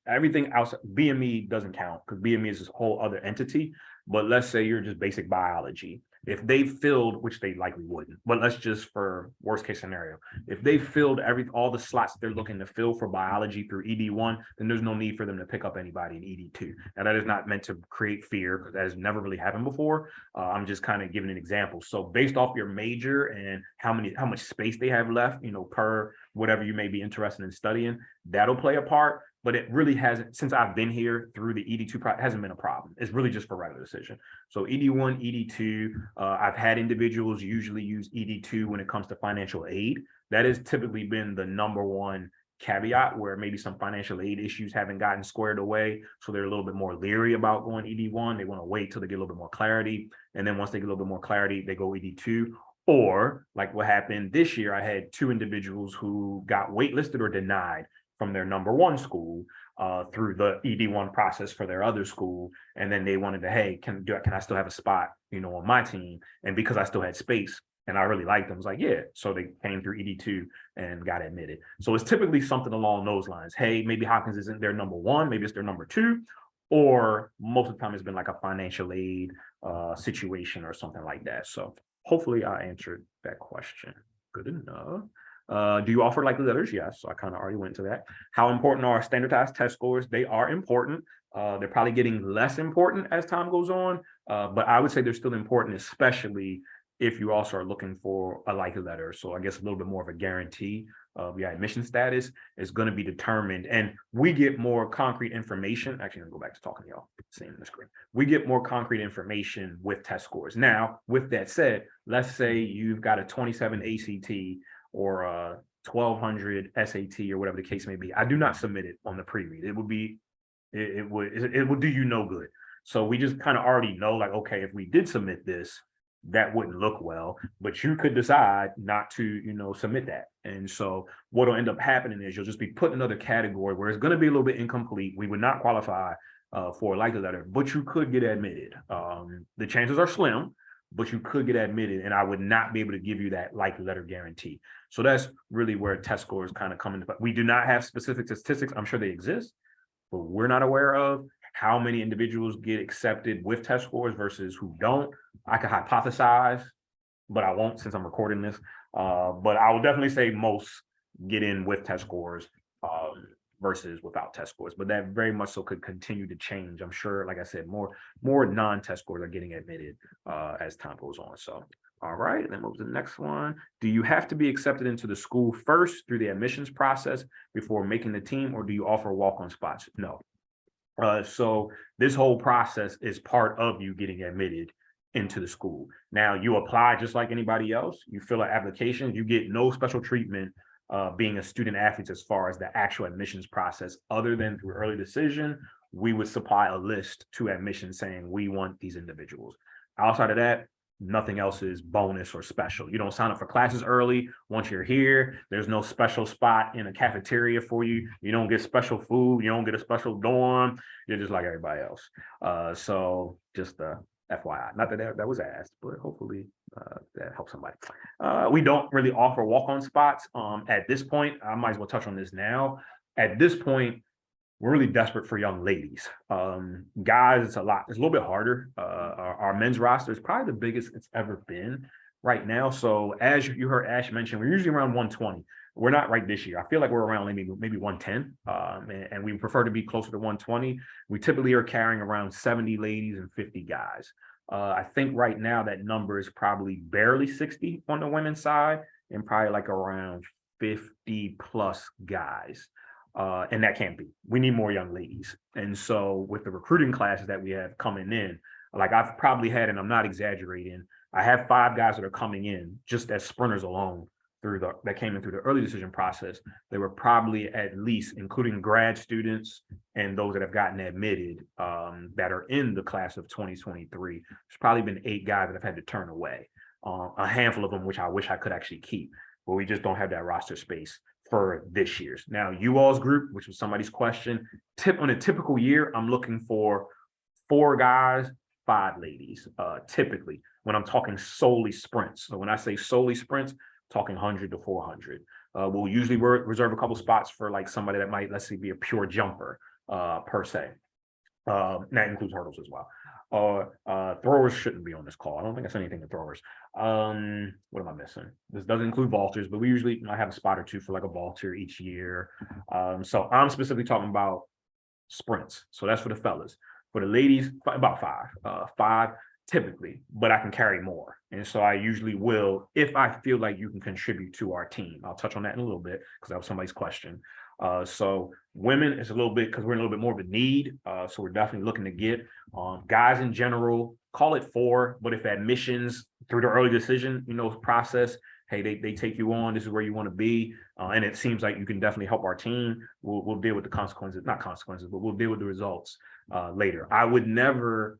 everything outside, BME doesn't count because BME is this whole other entity, but let's say you're just basic biology. If they filled, which they likely wouldn't, but let's just for worst case scenario, if they filled all the slots they're looking to fill for biology through ED1, then there's no need for them to pick up anybody in ED2. And that is not meant to create fear because that has never really happened before. I'm just kind of giving an example. So based off your major and how much space they have left, per whatever you may be interested in studying, that'll play a part. But it really hasn't, since I've been here through the ED2, hasn't been a problem. It's really just for regular decision. So ED1, ED2, I've had individuals usually use ED2 when it comes to financial aid. That has typically been the #1 caveat where maybe some financial aid issues haven't gotten squared away. So they're a little bit more leery about going ED1. They want to wait till they get a little bit more clarity. And then once they get a little bit more clarity, they go ED2. Or like what happened this year, I had 2 individuals who got waitlisted or denied from their #1 school through the ED1 process for their other school. And then they wanted to, hey, can I still have a spot, on my team? And because I still had space and I really liked them, I was like, yeah. So they came through ED2 and got admitted. So it's typically something along those lines. Hey, maybe Hopkins isn't their #1, maybe it's their #2, or most of the time it's been like a financial aid situation or something like that. So hopefully I answered that question. Good enough. Do you offer likely letters? Yes. So I kind of already went to that. How important are standardized test scores? They are important. They're probably getting less important as time goes on, but I would say they're still important, especially if you also are looking for a likely letter. So I guess a little bit more of a guarantee of your admission status is going to be determined. And we get more concrete information. Actually, I'm going to go back to talking to y'all, seeing the screen. We get more concrete information with test scores. Now, with that said, let's say you've got a 27 ACT or a 1200 SAT or whatever the case may be. I do not submit it on the pre-read. It would do you no good. So we just kind of already know, like, okay, if we did submit this, that wouldn't look well, but you could decide not to, submit that. And so what'll end up happening is you'll just be put in another category where it's going to be a little bit incomplete. We would not qualify for a likely letter, but you could get admitted. The chances are slim, but you could get admitted, and I would not be able to give you that likely letter guarantee. So that's really where test scores kind of come into play. We do not have specific statistics. I'm sure they exist, but we're not aware of how many individuals get accepted with test scores versus who don't. I could hypothesize, but I won't since I'm recording this. But I will definitely say most get in with test scores versus without test scores. But that very much so could continue to change. I'm sure, like I said, more non-test scores are getting admitted as time goes on. So, all right, and then move to the next one. Do you have to be accepted into the school first through the admissions process before making the team, or do you offer walk-on spots? No. So this whole process is part of you getting admitted into the school. Now you apply just like anybody else. You fill an application. You get no special treatment being a student athlete as far as the actual admissions process, other than through early decision. We would supply a list to admissions saying we want these individuals. Outside of that, nothing else is bonus or special. You don't sign up for classes early. Once you're here, there's no special spot in a cafeteria for you. You don't get special food. You don't get a special dorm. You're just like everybody else. So just FYI, not that that was asked, but hopefully that helps somebody. We don't really offer walk-on spots at this point. I might as well touch on this now. At this point, we're really desperate for young ladies. Guys, it's a little bit harder. Our men's roster is probably the biggest it's ever been right now. So as you heard Ash mention, we're usually around 120. We're not right this year. I feel like we're around maybe 110, and we prefer to be closer to 120. We typically are carrying around 70 ladies and 50 guys. I think right now that number is probably barely 60 on the women's side, and probably like around 50 plus guys. And that can't be. We need more young ladies. And so with the recruiting classes that we have coming in, like I've probably had, and I'm not exaggerating, I have 5 guys that are coming in just as sprinters alone that came in through the early decision process. They were probably at least, including grad students and those that have gotten admitted, that are in the class of 2023. There's probably been 8 guys that I've had to turn away. A handful of them, which I wish I could actually keep, but we just don't have that roster space for this year's. Now, you all's group, which was somebody's question, on a typical year, I'm looking for 4 guys, 5 ladies, typically, when I'm talking solely sprints. So when I say solely sprints, talking 100 to 400. We'll usually reserve a couple spots for like somebody that might, let's say, be a pure jumper, per se. That includes hurdles as well. Throwers shouldn't be on this call. I don't think I said anything to throwers. What am I missing? This doesn't include vaulters, but we usually have a spot or 2 for like a vaulter each year. So I'm specifically talking about sprints. So that's for the fellas. For the ladies, about 5 typically, but I can carry more. And so I usually will, if I feel like you can contribute to our team. I'll touch on that in a little bit because that was somebody's question. So women is a little bit, because we're in a little bit more of a need. So we're definitely looking to get guys in general, call it 4, but if admissions through the early decision, process, hey, they take you on, this is where you want to be. And it seems like you can definitely help our team. We'll deal with the consequences, not consequences, but we'll deal with the results later. I would never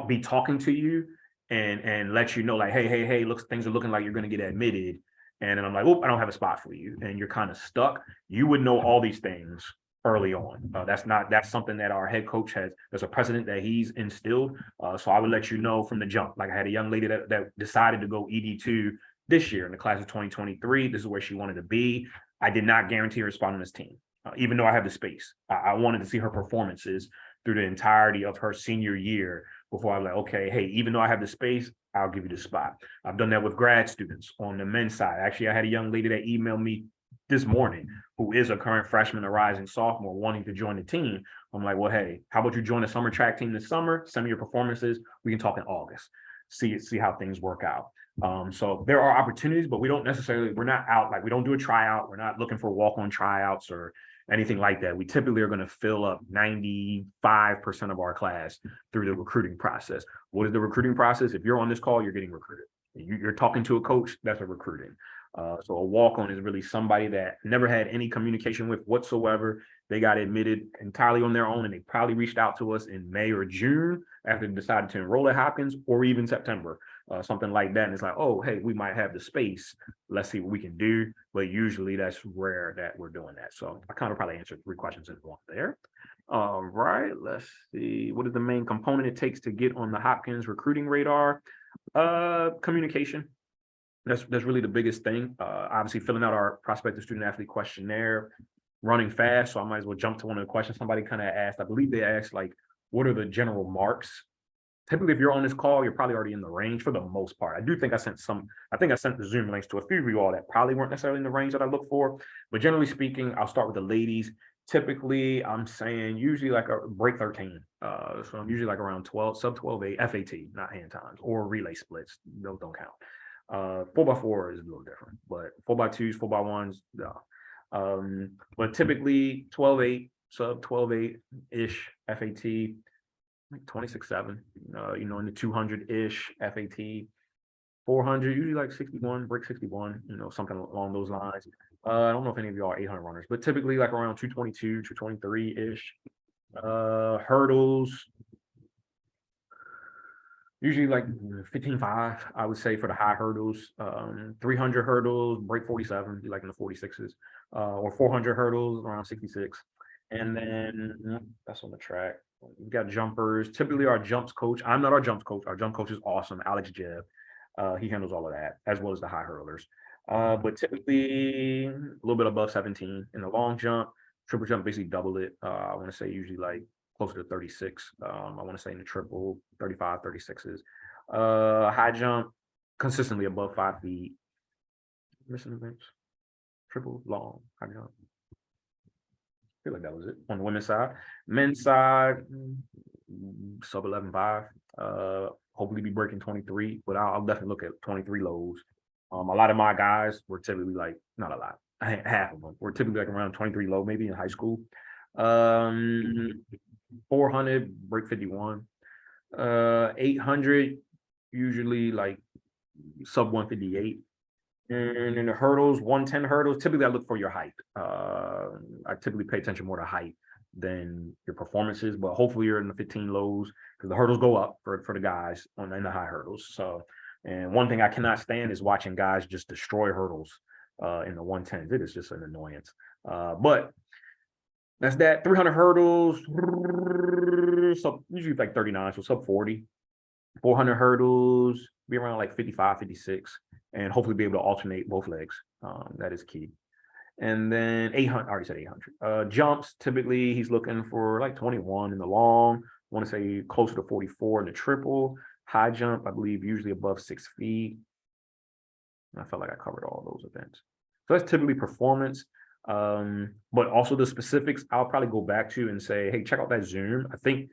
be talking to you and let you know like, hey, looks, things are looking like you're going to get admitted. And then I'm like, oh, I don't have a spot for you. And you're kind of stuck. You would know all these things early on. That's something that our head coach there's a precedent that he's instilled. So I would let you know from the jump. Like I had a young lady that decided to go ED2 this year in the class of 2023. This is where she wanted to be. I did not guarantee her spot on this team, even though I have the space. I wanted to see her performances through the entirety of her senior year before I'm like, okay, hey, even though I have the space, I'll give you the spot. I've done that with grad students on the men's side. Actually, I had a young lady that emailed me this morning who is a current freshman, a rising sophomore, wanting to join the team. I'm like, well, hey, how about you join the summer track team this summer? Send me your performances. We can talk in August. See how things work out. So there are opportunities, but we're not out, like we don't do a tryout. We're not looking for walk-on tryouts or anything like that. We typically are going to fill up 95% of our class through the recruiting process. What is the recruiting process? If you're on this call, you're getting recruited. You're talking to a coach, that's a recruiting. So a walk-on is really somebody that never had any communication with whatsoever. They got admitted entirely on their own, and they probably reached out to us in May or June after they decided to enroll at Hopkins, or even September, something like that. And it's like, oh, hey, we might have the space. Let's see what we can do. But usually that's rare that we're doing that. So I kind of probably answered 3 questions in one there. All right, let's see. What is the main component it takes to get on the Hopkins recruiting radar? Communication. That's really the biggest thing. Obviously, filling out our prospective student athlete questionnaire, running fast. So I might as well jump to one of the questions somebody kind of asked. I believe they asked, like, what are the general marks? Typically, if you're on this call, you're probably already in the range for the most part. I do think I sent the Zoom links to a few of you all that probably weren't necessarily in the range that I look for. But generally speaking, I'll start with the ladies. Typically, I'm saying usually like a break 13. So I'm usually like around 12, sub 12, FAT, not hand times, or relay splits. Those don't count. 4x4 is a little different, but 4x2s, 4x1s, no. But typically 12-8, sub 12-8-ish FAT, like 26-7, in the 200-ish FAT, 400, usually like 61, break 61, something along those lines. I don't know if any of y'all are 800 runners, but typically like around 222, 223-ish. Hurdles, usually like 15.5, I would say, for the high hurdles. 300 hurdles, break 47, like in the 46s, or 400 hurdles around 66. And then that's on the track. We've got jumpers. Typically our jumps coach, I'm not our jumps coach. Our jump coach is awesome, Alex Jebb. He handles all of that, as well as the high hurlers. But typically a little bit above 17 in the long jump, Triple jump, basically double it. I want to say usually like closer to 36. I want to say in the triple 35, 36s. High jump, consistently above 5 feet. Missing events, triple, long, high jump. I feel like that was it on the women's side. Men's side, sub 11.5. Hopefully be breaking 23, but I'll definitely look at 23 lows. A lot of my guys were typically like, not a lot, half of them were typically like around 23 low, maybe in high school. 400 break 51. 800 usually like sub 158. And in the hurdles, 110 hurdles, typically I look for your height. I typically pay attention more to height than your performances, but hopefully you're in the 15 lows because the hurdles go up for the guys in the high hurdles. So, and one thing I cannot stand is watching guys just destroy hurdles in the 110s. It is just an annoyance. But that's that. 300 hurdles, so usually like 39, so sub 40. 400 hurdles, be around like 55, 56, and hopefully be able to alternate both legs. That is key. And then 800, I already said 800. Jumps, typically he's looking for like 21 in the long. I want to say closer to 44 in the triple. High jump, I believe usually above 6 feet. I felt like I covered all those events. So that's typically performance. But also the specifics, I'll probably go back to and say, hey, check out that Zoom. I think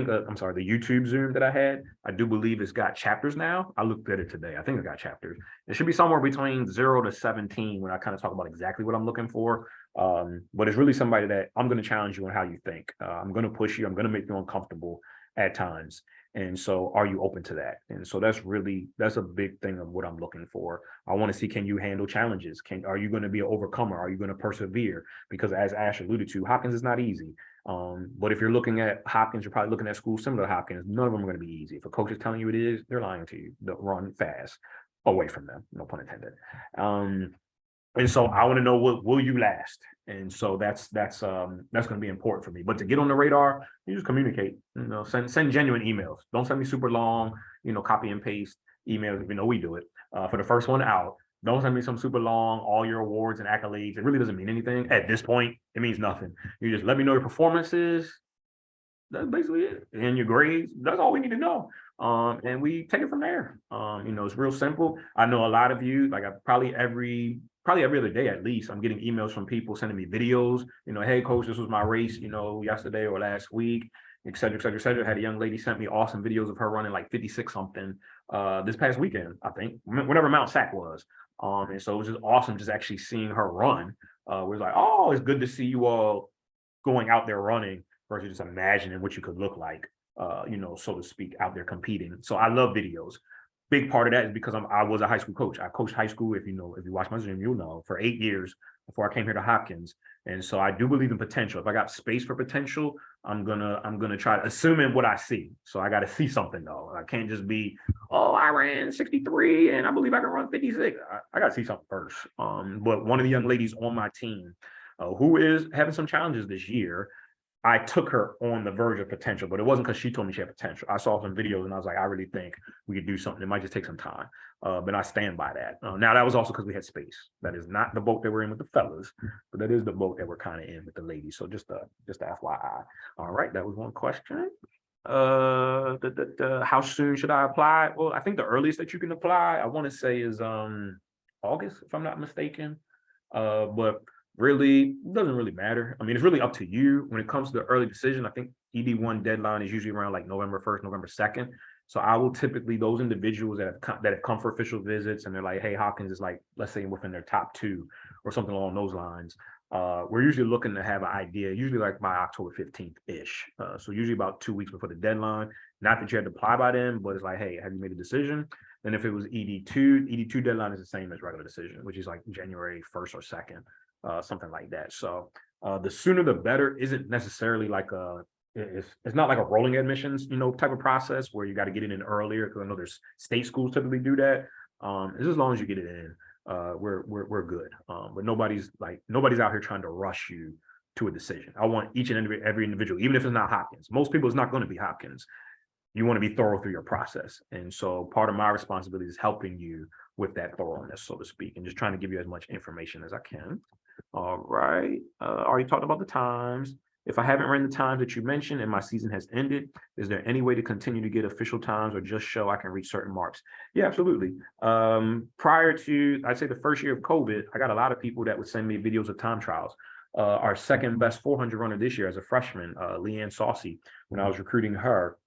I'm sorry, the YouTube Zoom that I had, I do believe it's got chapters now. I looked at it today. I think it got chapters. It should be somewhere between 0 to 17 when I kind of talk about exactly what I'm looking for. But it's really somebody that I'm going to challenge you on how you think. I'm going to push you. I'm going to make you uncomfortable at times. And so are you open to that? And so that's a big thing of what I'm looking for. I want to see, can you handle challenges? Are you going to be an overcomer? Are you going to persevere? Because as Ash alluded to, Hopkins is not easy. But if you're looking at Hopkins, you're probably looking at schools similar to Hopkins. None of them are going to be easy. If a coach is telling you it is, they're lying to you. They'll run fast away from them. No pun intended. And so I want to know, will you last? And so that's going to be important for me. But to get on the radar, you just communicate. Send genuine emails. Don't send me super long, copy and paste emails. If you know we do it. For the first one out, don't send me some super long, all your awards and accolades. It really doesn't mean anything. At this point, it means nothing. You just let me know your performances. That's basically it. And your grades. That's all we need to know. And we take it from there. It's real simple. I know a lot of you, like probably every other day at least, I'm getting emails from people sending me videos. Hey coach, this was my race, yesterday or last week, et cetera, et cetera, et cetera. Had a young lady sent me awesome videos of her running like 56 something this past weekend, I think, whenever Mount Sac was. And so it was just awesome just actually seeing her run. We're like, oh, it's good to see you all going out there running versus just imagining what you could look like, so to speak, out there competing. So I love videos. Big part of that is because I was a high school coach. I coached high school. If you watch my Zoom, you'll know, for 8 years before I came here to Hopkins. And so I do believe in potential. If I got space for potential, I'm gonna try, assuming what I see. So I got to see something though. I can't just be, oh, I ran 63 and I believe I can run 56. I got to see something first. But one of the young ladies on my team, who is having some challenges this year, I took her on the verge of potential, but it wasn't because she told me she had potential. I saw some videos and I was like, I really think we could do something. It might just take some time, but I stand by that. Now, that was also because we had space. That is not the boat that we're in with the fellas, but that is the boat that we're kind of in with the ladies. So just FYI. All right, that was one question. How soon should I apply? Well, I think the earliest that you can apply, I want to say is August, if I'm not mistaken. But really doesn't really matter. I mean, it's really up to you when it comes to the early decision. I think ED1 deadline is usually around like November 1st, November 2nd. So I will typically, those individuals that have come for official visits and they're like, hey, Hopkins is like, let's say within their top 2 or something along those lines. We're usually looking to have an idea, usually like by October 15th-ish. So usually about 2 weeks before the deadline. Not that you had to apply by then, but it's like, hey, have you made a decision? Then if it was ED2 deadline is the same as regular decision, which is like January 1st or 2nd. Something like that. So the sooner the better isn't necessarily like it's not like a rolling admissions, type of process where you got to get it in earlier, because I know there's state schools typically do that. It's as long as you get it in, we're good. But nobody's out here trying to rush you to a decision. I want each and every individual, even if it's not Hopkins. Most people, it's not going to be Hopkins. You want to be thorough through your process. And so part of my responsibility is helping you with that thoroughness, so to speak, and just trying to give you as much information as I can. All right. Already talked about the times. If I haven't ran the times that you mentioned and my season has ended, is there any way to continue to get official times or just show I can reach certain marks? Yeah, absolutely. Prior to, I'd say the first year of COVID, I got a lot of people that would send me videos of time trials. Our second best 400 runner this year as a freshman, Leanne Saucy, when I was recruiting her,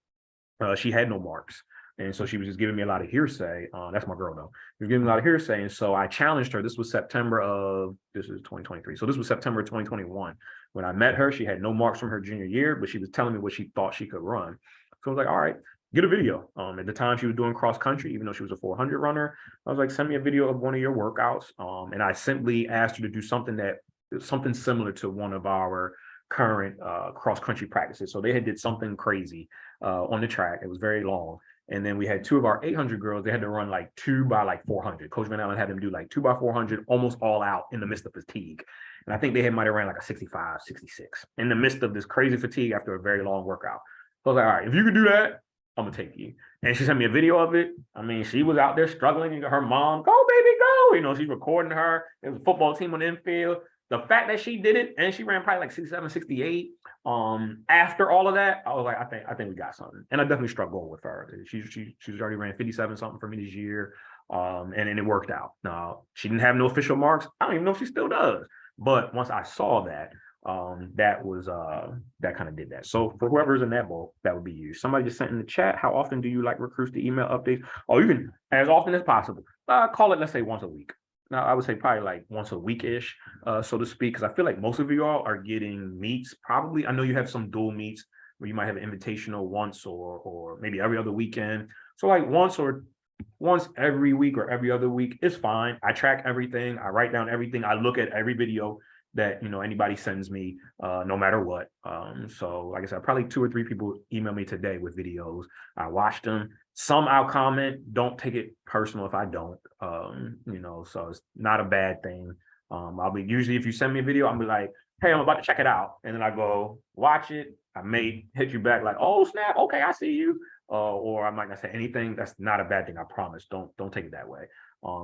she had no marks. And so she was just giving me a lot of hearsay. That's my girl though. She was giving me a lot of hearsay. And so I challenged her. This is 2023. So this was September 2021. When I met her, she had no marks from her junior year, but she was telling me what she thought she could run. So I was like, all right, get a video. At the time she was doing cross country, even though she was a 400 runner, I was like, send me a video of one of your workouts. And I simply asked her to do something similar to one of our current cross country practices. So they had did something crazy on the track. It was very long. And then we had two of our 800 girls. They had to run like 2 by like 400. Coach Van Allen had them do like 2 by 400, almost all out in the midst of fatigue. And I think they might have ran like a 65, 66 in the midst of this crazy fatigue after a very long workout. So I was like, all right, if you could do that, I'm gonna take you. And she sent me a video of it. I mean, she was out there struggling. And her mom, go baby, go. You know, she's recording her. It was a football team on the infield. The fact that she did it and she ran probably like 67, 68. After all of that, I was like, I think we got something. And I definitely struggled with her. She's already ran 57 something for me this year. And then it worked out. Now, she didn't have no official marks. I don't even know if she still does. But once I saw that, that kind of did that. So for whoever's in that boat, that would be you. Somebody just sent in the chat, how often do you like recruits to email updates? Oh, you can as often as possible. Call it, let's say, once a week. Now, I would say probably like once a week-ish, so to speak, because I feel like most of you all are getting meets. Probably, I know you have some dual meets where you might have an invitational once or maybe every other weekend. So like once every week or every other week is fine. I track everything. I write down everything. I look at every video that anybody sends me, no matter what. So like I said, probably 2 or 3 people email me today with videos. I watched them. Some I'll comment. Don't take it personal if I don't. So it's not a bad thing. I'll be usually, if you send me a video, I'll be like, hey, I'm about to check it out, and then I go watch it. I may hit you back like, oh snap, okay, I see you. Or I might not say anything. That's not a bad thing. I promise. Don't take it that way.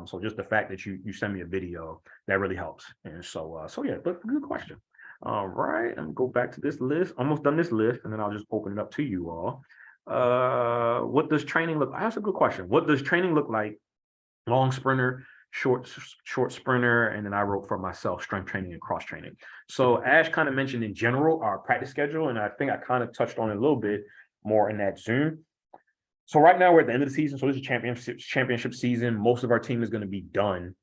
So just the fact that you send me a video, that really helps. And so yeah, but good question. All right, and go back to this list. Almost done this list, and then I'll just open it up to you all. What does training look like? That's a good question. What does training look like? Long sprinter, short sprinter, and then I wrote for myself strength training and cross training. So Ash kind of mentioned in general our practice schedule, and I think I kind of touched on it a little bit more in that Zoom. So right now we're at the end of the season. So this is championship season. Most of our team is going to be done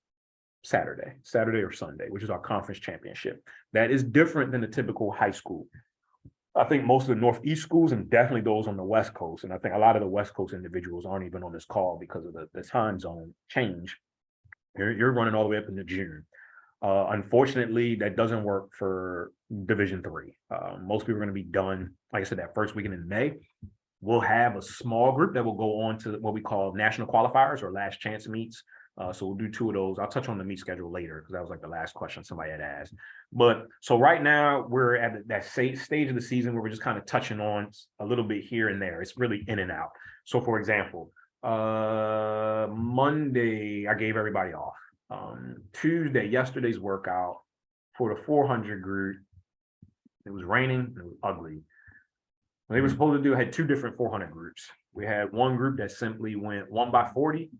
Saturday or Sunday, which is our conference championship. That is different than the typical high school. I think most of the Northeast schools and definitely those on the West Coast. And I think a lot of the West Coast individuals aren't even on this call because of the time zone change. You're running all the way up into June. Unfortunately, that doesn't work for Division III. Most people are going to be done, like I said, that first weekend in May. We'll have a small group that will go on to what we call national qualifiers or last chance meets. So we'll do 2 of those. I'll touch on the meet schedule later because that was like the last question somebody had asked. But so right now we're at that stage of the season where we're just kind of touching on a little bit here and there. It's really in and out. So for example, Monday, I gave everybody off. Tuesday, yesterday's workout for the 400 group, it was raining, it was ugly. They were supposed to had 2 different 400 groups. We had one group that simply went 1 by 40,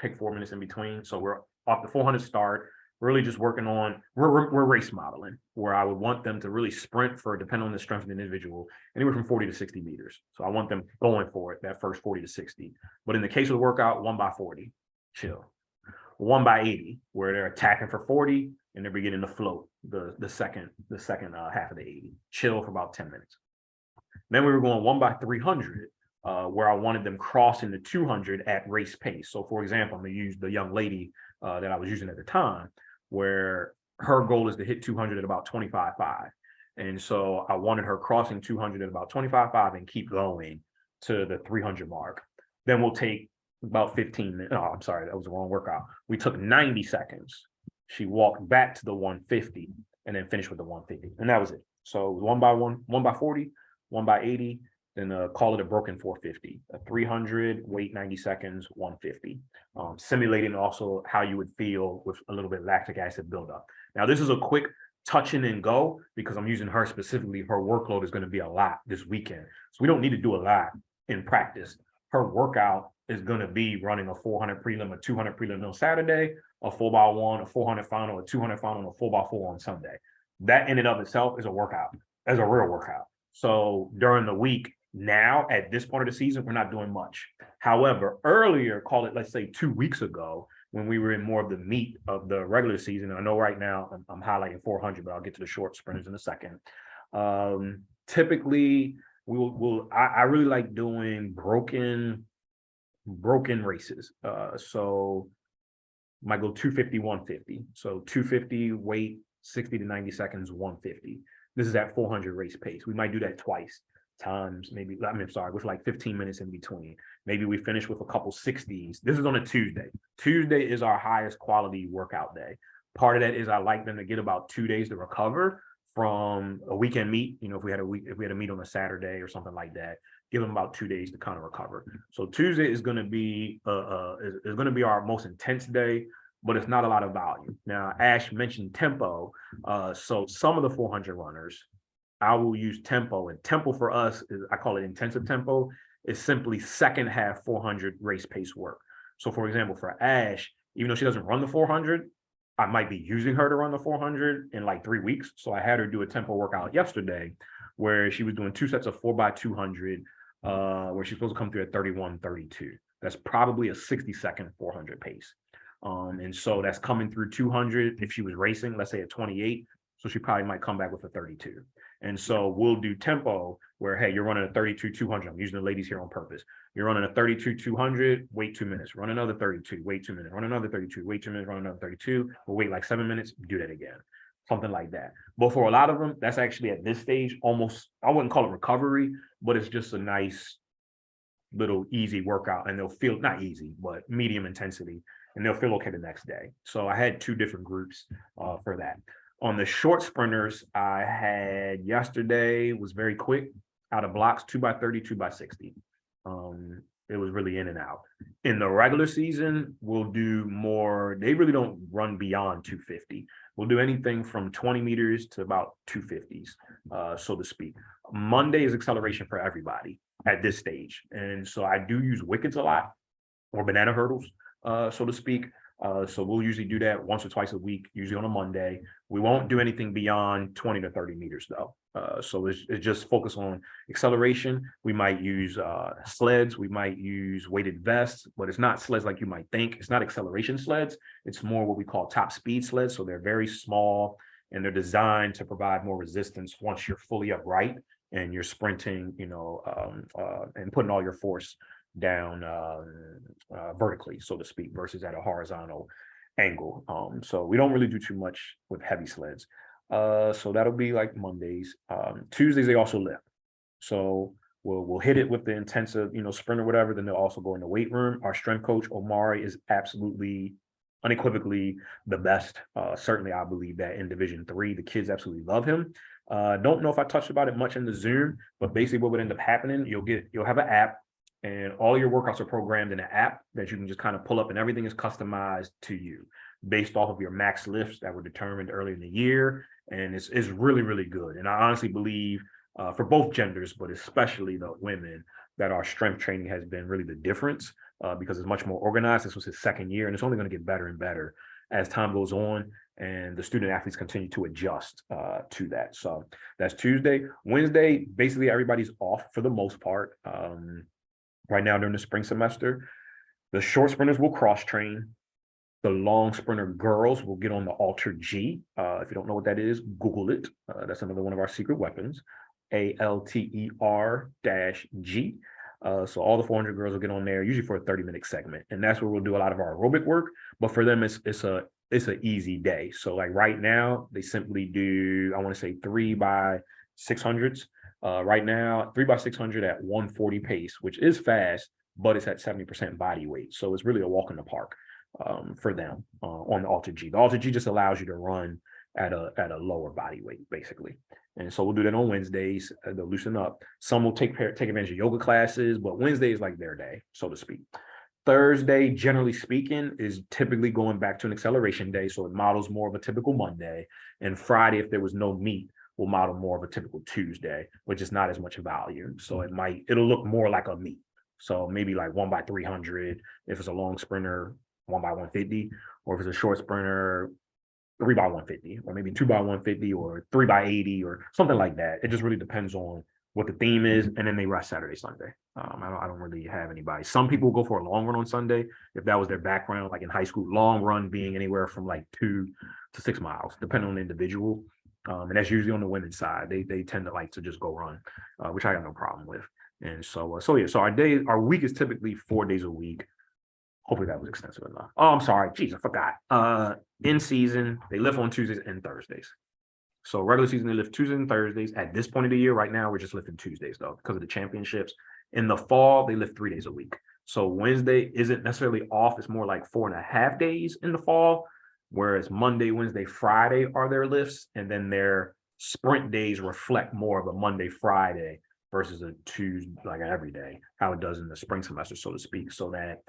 take 4 minutes in between. So we're off the 400 start, really just working on, we're race modeling, where I would want them to really sprint for, depending on the strength of the individual, anywhere from 40 to 60 meters. So I want them going for it, that first 40 to 60. But in the case of the workout, 1 by 40, chill. 1 by 80, where they're attacking for 40 and they're beginning to float the second half of the 80, chill for about 10 minutes. Then we were going 1 by 300, where I wanted them crossing the 200 at race pace. So for example, I'm gonna use the young lady that I was using at the time, where her goal is to hit 200 at about 25.5. And so I wanted her crossing 200 at about 25.5 and keep going to the 300 mark. Then we'll take about 15 minutes. Oh, I'm sorry, that was the wrong workout. We took 90 seconds. She walked back to the 150 and then finished with the 150. And that was it. So 1 by 40, 1 by 80, then call it a broken 450, a 300, wait 90 seconds, 150. Simulating also how you would feel with a little bit of lactic acid buildup. Now, this is a quick touch in and go because I'm using her specifically. Her workload is going to be a lot this weekend. So we don't need to do a lot in practice. Her workout is going to be running a 400 prelim, a 200 prelim on Saturday, a 4x1, a 400 final, a 200 final, and a 4x4 on Sunday. That in and of itself is a workout, as a real workout. So during the week, now at this point of the season, we're not doing much. However, earlier, call it, let's say 2 weeks ago, when we were in more of the meat of the regular season, and I know right now I'm highlighting 400, but I'll get to the short sprinters in a second. Typically, I really like doing broken races. So might go 250, 150. So 250, wait 60 to 90 seconds, 150. This is at 400 race pace. We might do that twice times, maybe, with like 15 minutes in between. Maybe we finish with a couple 60s. This is on a Tuesday. Tuesday is our highest quality workout day. Part of that is I like them to get about 2 days to recover from a weekend meet. You know, if we had a meet on a Saturday or something like that, give them about 2 days to kind of recover. So Tuesday is going to be our most intense day, but it's not a lot of volume. Now, Ash mentioned tempo. So some of the 400 runners, I will use tempo, and tempo for us is, I call it intensive tempo, is simply second half 400 race pace work. So for example, for Ash, even though she doesn't run the 400, I might be using her to run the 400 in like 3 weeks. So I had her do a tempo workout yesterday where she was doing 2 sets of 4x200, where she's supposed to come through at 31:32. That's probably a 60-second 400 pace. And so that's coming through 200. If she was racing, let's say at 28, so she probably might come back with a 32. And so we'll do tempo where, hey, you're running a 32-200. I'm using the ladies here on purpose. You're running a 32-200, wait 2 minutes, run another 32, wait 2 minutes, run another 32, wait 2 minutes, run another 32, we'll wait like 7 minutes, do that again. Something like that. But for a lot of them, that's actually at this stage almost, I wouldn't call it recovery, but it's just a nice little easy workout, and they'll feel, not easy, but medium intensity, and they'll feel okay the next day. So I had 2 different groups for that. On the short sprinters, I had yesterday was very quick out of blocks, 2x30, 2x60. It was really in and out. In the regular season, we'll do more. They really don't run beyond 250. We'll do anything from 20 meters to about 250s, so to speak. Monday is acceleration for everybody at this stage. And so I do use wickets a lot, or banana hurdles, so to speak. So we'll usually do that once or twice a week, usually on a Monday. We won't do anything beyond 20 to 30 meters though. So it's just focus on acceleration. We might use sleds, we might use weighted vests, but it's not sleds like you might think. It's not acceleration sleds. It's more what we call top speed sleds. So they're very small and they're designed to provide more resistance once you're fully upright and you're sprinting, and putting all your force down vertically, so to speak, versus at a horizontal angle. So we don't really do too much with heavy sleds. So that'll be like Mondays. Tuesdays, they also lift. So we'll hit it with the intensive, sprint or whatever. Then they'll also go in the weight room. Our strength coach, Omari, is absolutely, unequivocally the best. Certainly, I believe that in Division III, the kids absolutely love him. Don't know if I touched about it much in the Zoom, but basically what would end up happening, you'll have an app, and all your workouts are programmed in an app that you can just kind of pull up, and everything is customized to you based off of your max lifts that were determined early in the year. And it's really, really good. And I honestly believe for both genders, but especially the women, that our strength training has been really the difference because it's much more organized. This was his 2nd year, and it's only going to get better and better as time goes on and the student athletes continue to adjust to that. So that's Tuesday. Wednesday, basically everybody's off for the most part. Right now during the spring semester, the short sprinters will cross train. The long sprinter girls will get on the Alter G. If you don't know what that is, Google it. That's another one of our secret weapons, ALTER-G. So all the 400 girls will get on there, usually for a 30-minute segment. And that's where we'll do a lot of our aerobic work. But for them, it's an easy day. So like right now, they simply do, I want to say 3x600s. Right now, 3x600 at 140 pace, which is fast, but it's at 70% body weight. So it's really a walk in the park for them on the Alter G. The Alter G just allows you to run at a lower body weight, basically. And so we'll do that on Wednesdays. They'll loosen up. Some will take advantage of yoga classes, but Wednesday is like their day, so to speak. Thursday, generally speaking, is typically going back to an acceleration day. So it models more of a typical Monday. And Friday, if there was no meet, will model more of a typical Tuesday, which is not as much value. So it'll look more like a meet. So maybe like 1 by 300. If it's a long sprinter, 1 by 150, or if it's a short sprinter, 3 by 150, or maybe 2 by 150, or 3 by 80, or something like that. It just really depends on what the theme is, and then they rest Saturday, Sunday. I don't really have anybody. Some people go for a long run on Sunday if that was their background, like in high school. Long run being anywhere from like 2 to 6 miles, depending on the individual. And that's usually on the women's side. They tend to like to just go run, which I have no problem with. And so yeah. So our week is typically 4 days a week. Hopefully that was extensive enough. Oh, I'm sorry. Jeez, I forgot. In season, they lift on Tuesdays and Thursdays. So regular season, they lift Tuesdays and Thursdays. At this point of the year, right now, we're just lifting Tuesdays, though, because of the championships. In the fall, they lift 3 days a week. So Wednesday isn't necessarily off. It's more like 4.5 days in the fall, whereas Monday, Wednesday, Friday are their lifts. And then their sprint days reflect more of a Monday, Friday versus a Tuesday, like an every day, how it does in the spring semester, so to speak, so that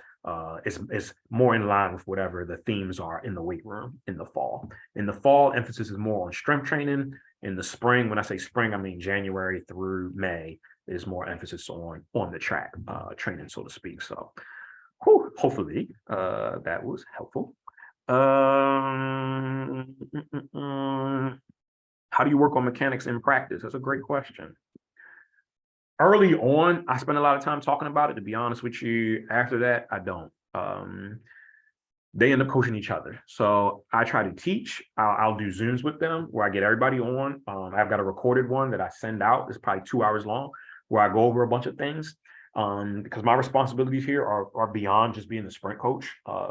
it's more in line with whatever the themes are in the weight room in the fall. In the fall, emphasis is more on strength training. In the spring, when I say spring, I mean January through May, is more emphasis on the track training, so to speak. So hopefully that was helpful. How do you work on mechanics in practice? That's a great question. Early on, I spent a lot of time talking about it. To be honest with you, after that, I don't. They end up coaching each other. So I try to teach. I'll do Zooms with them where I get everybody on. I've got a recorded one that I send out. It's probably 2 hours long, where I go over a bunch of things. Because my responsibilities here are beyond just being the sprint coach.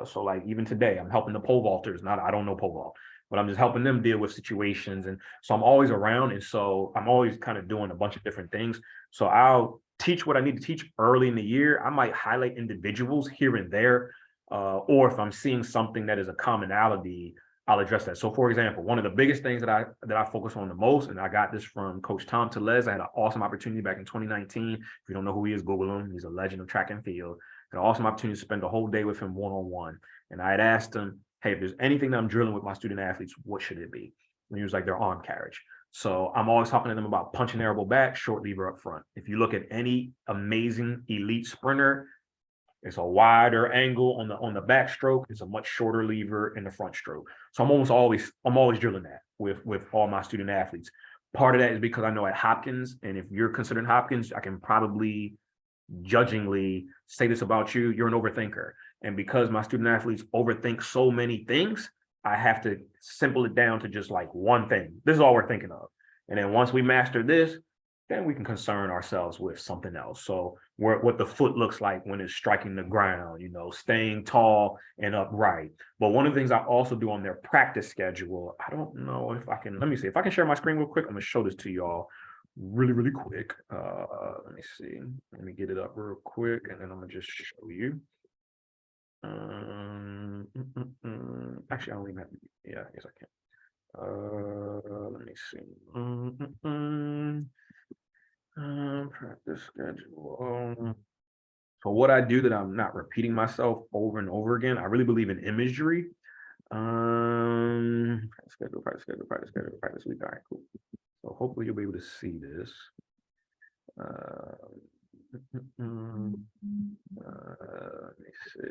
So like even today, I'm helping the pole vaulters. I don't know pole vault, but I'm just helping them deal with situations. And so I'm always around. And so I'm always kind of doing a bunch of different things. So I'll teach what I need to teach early in the year. I might highlight individuals here and there. Or if I'm seeing something that is a commonality, I'll address that. So for example, one of the biggest things that I focus on the most, and I got this from Coach Tom Tellez. I had an awesome opportunity back in 2019. If you don't know who he is, Google him. He's a legend of track and field. An awesome opportunity to spend the whole day with him one-on-one. And I had asked him, hey, if there's anything that I'm drilling with my student athletes, what should it be? And he was like, their arm carriage. So I'm always talking to them about punch and arrow back, short lever up front. If you look at any amazing elite sprinter, it's a wider angle on the backstroke. It's a much shorter lever in the front stroke. So I'm always drilling that with all my student athletes. Part of that is because I know at Hopkins, and if you're considering Hopkins, I can probably judgingly say this about you, you're an overthinker. And because my student athletes overthink so many things, I have to simple it down to just like one thing. This is all we're thinking of. And then once we master this, then we can concern ourselves with something else. So what the foot looks like when it's striking the ground, staying tall and upright. But one of the things I also do on their practice schedule, I don't know if I can, let me see, if I can share my screen real quick, I'm gonna show this to y'all really, really quick. Let me see, let me get it up real quick, and then I'm gonna just show you. Actually, I don't even have to, yeah, yes I can. Let me see. Practice schedule. So what I do that I'm not repeating myself over and over again, I really believe in imagery. Practice schedule, practice week. All right, cool. So hopefully you'll be able to see this. Let me see.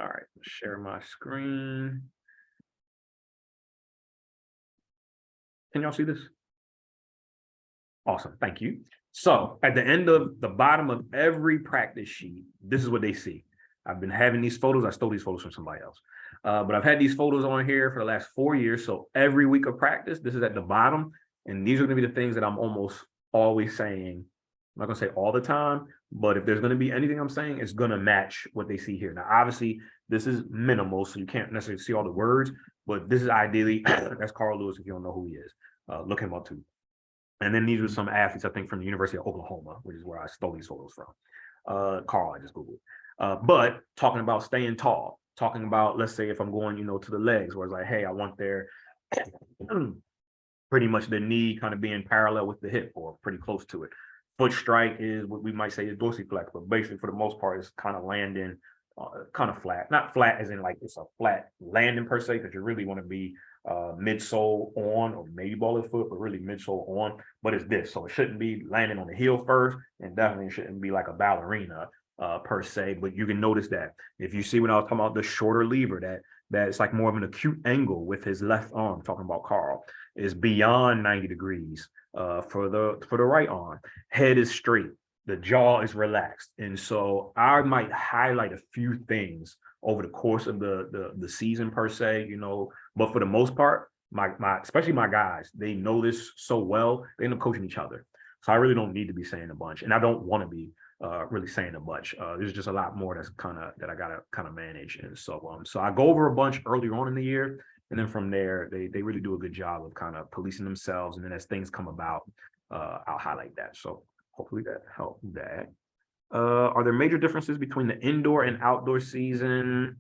All right, share my screen. Can y'all see this? Awesome, thank you. So at the end of the bottom of every practice sheet, this is what they see. I've been having these photos. I stole these photos from somebody else. But I've had these photos on here for the last 4 years. So every week of practice, this is at the bottom. And these are gonna be the things that I'm almost always saying. I'm not gonna say all the time, but if there's gonna be anything I'm saying, it's gonna match what they see here. Now, obviously, this is minimal, so you can't necessarily see all the words, but this is ideally, that's Carl Lewis, if you don't know who he is. Look him up too. And then these were some athletes, I think, from the University of Oklahoma, which is where I stole these photos from. Carl, I just Googled. But talking about staying tall, talking about, let's say if I'm going, to the legs, where it's like, hey, I want their pretty much the knee kind of being parallel with the hip or pretty close to it. Foot strike is what we might say is dorsiflex, but basically for the most part, it's kind of landing kind of flat. Not flat as in like it's a flat landing per se, because you really want to be midsole on or maybe ball of the foot, but really midsole on. But it's this, so it shouldn't be landing on the heel first, and definitely shouldn't be like a ballerina per se. But you can notice that if you see when I was talking about the shorter lever, that it's like more of an acute angle with his left arm, talking about Carl, is beyond 90 degrees for the right arm. Head is straight, the jaw is relaxed. And so I might highlight a few things over the course of the season per se, you know, but for the most part, my especially my guys, they know this so well, they end up coaching each other. So I really don't need to be saying a bunch, and I don't want to be really saying a bunch. There's just a lot more that I gotta kind of manage. And so I go over a bunch earlier on in the year, and then from there they really do a good job of kind of policing themselves. And then as things come about, I'll highlight that. So hopefully that helped that. Are there major differences between the indoor and outdoor season?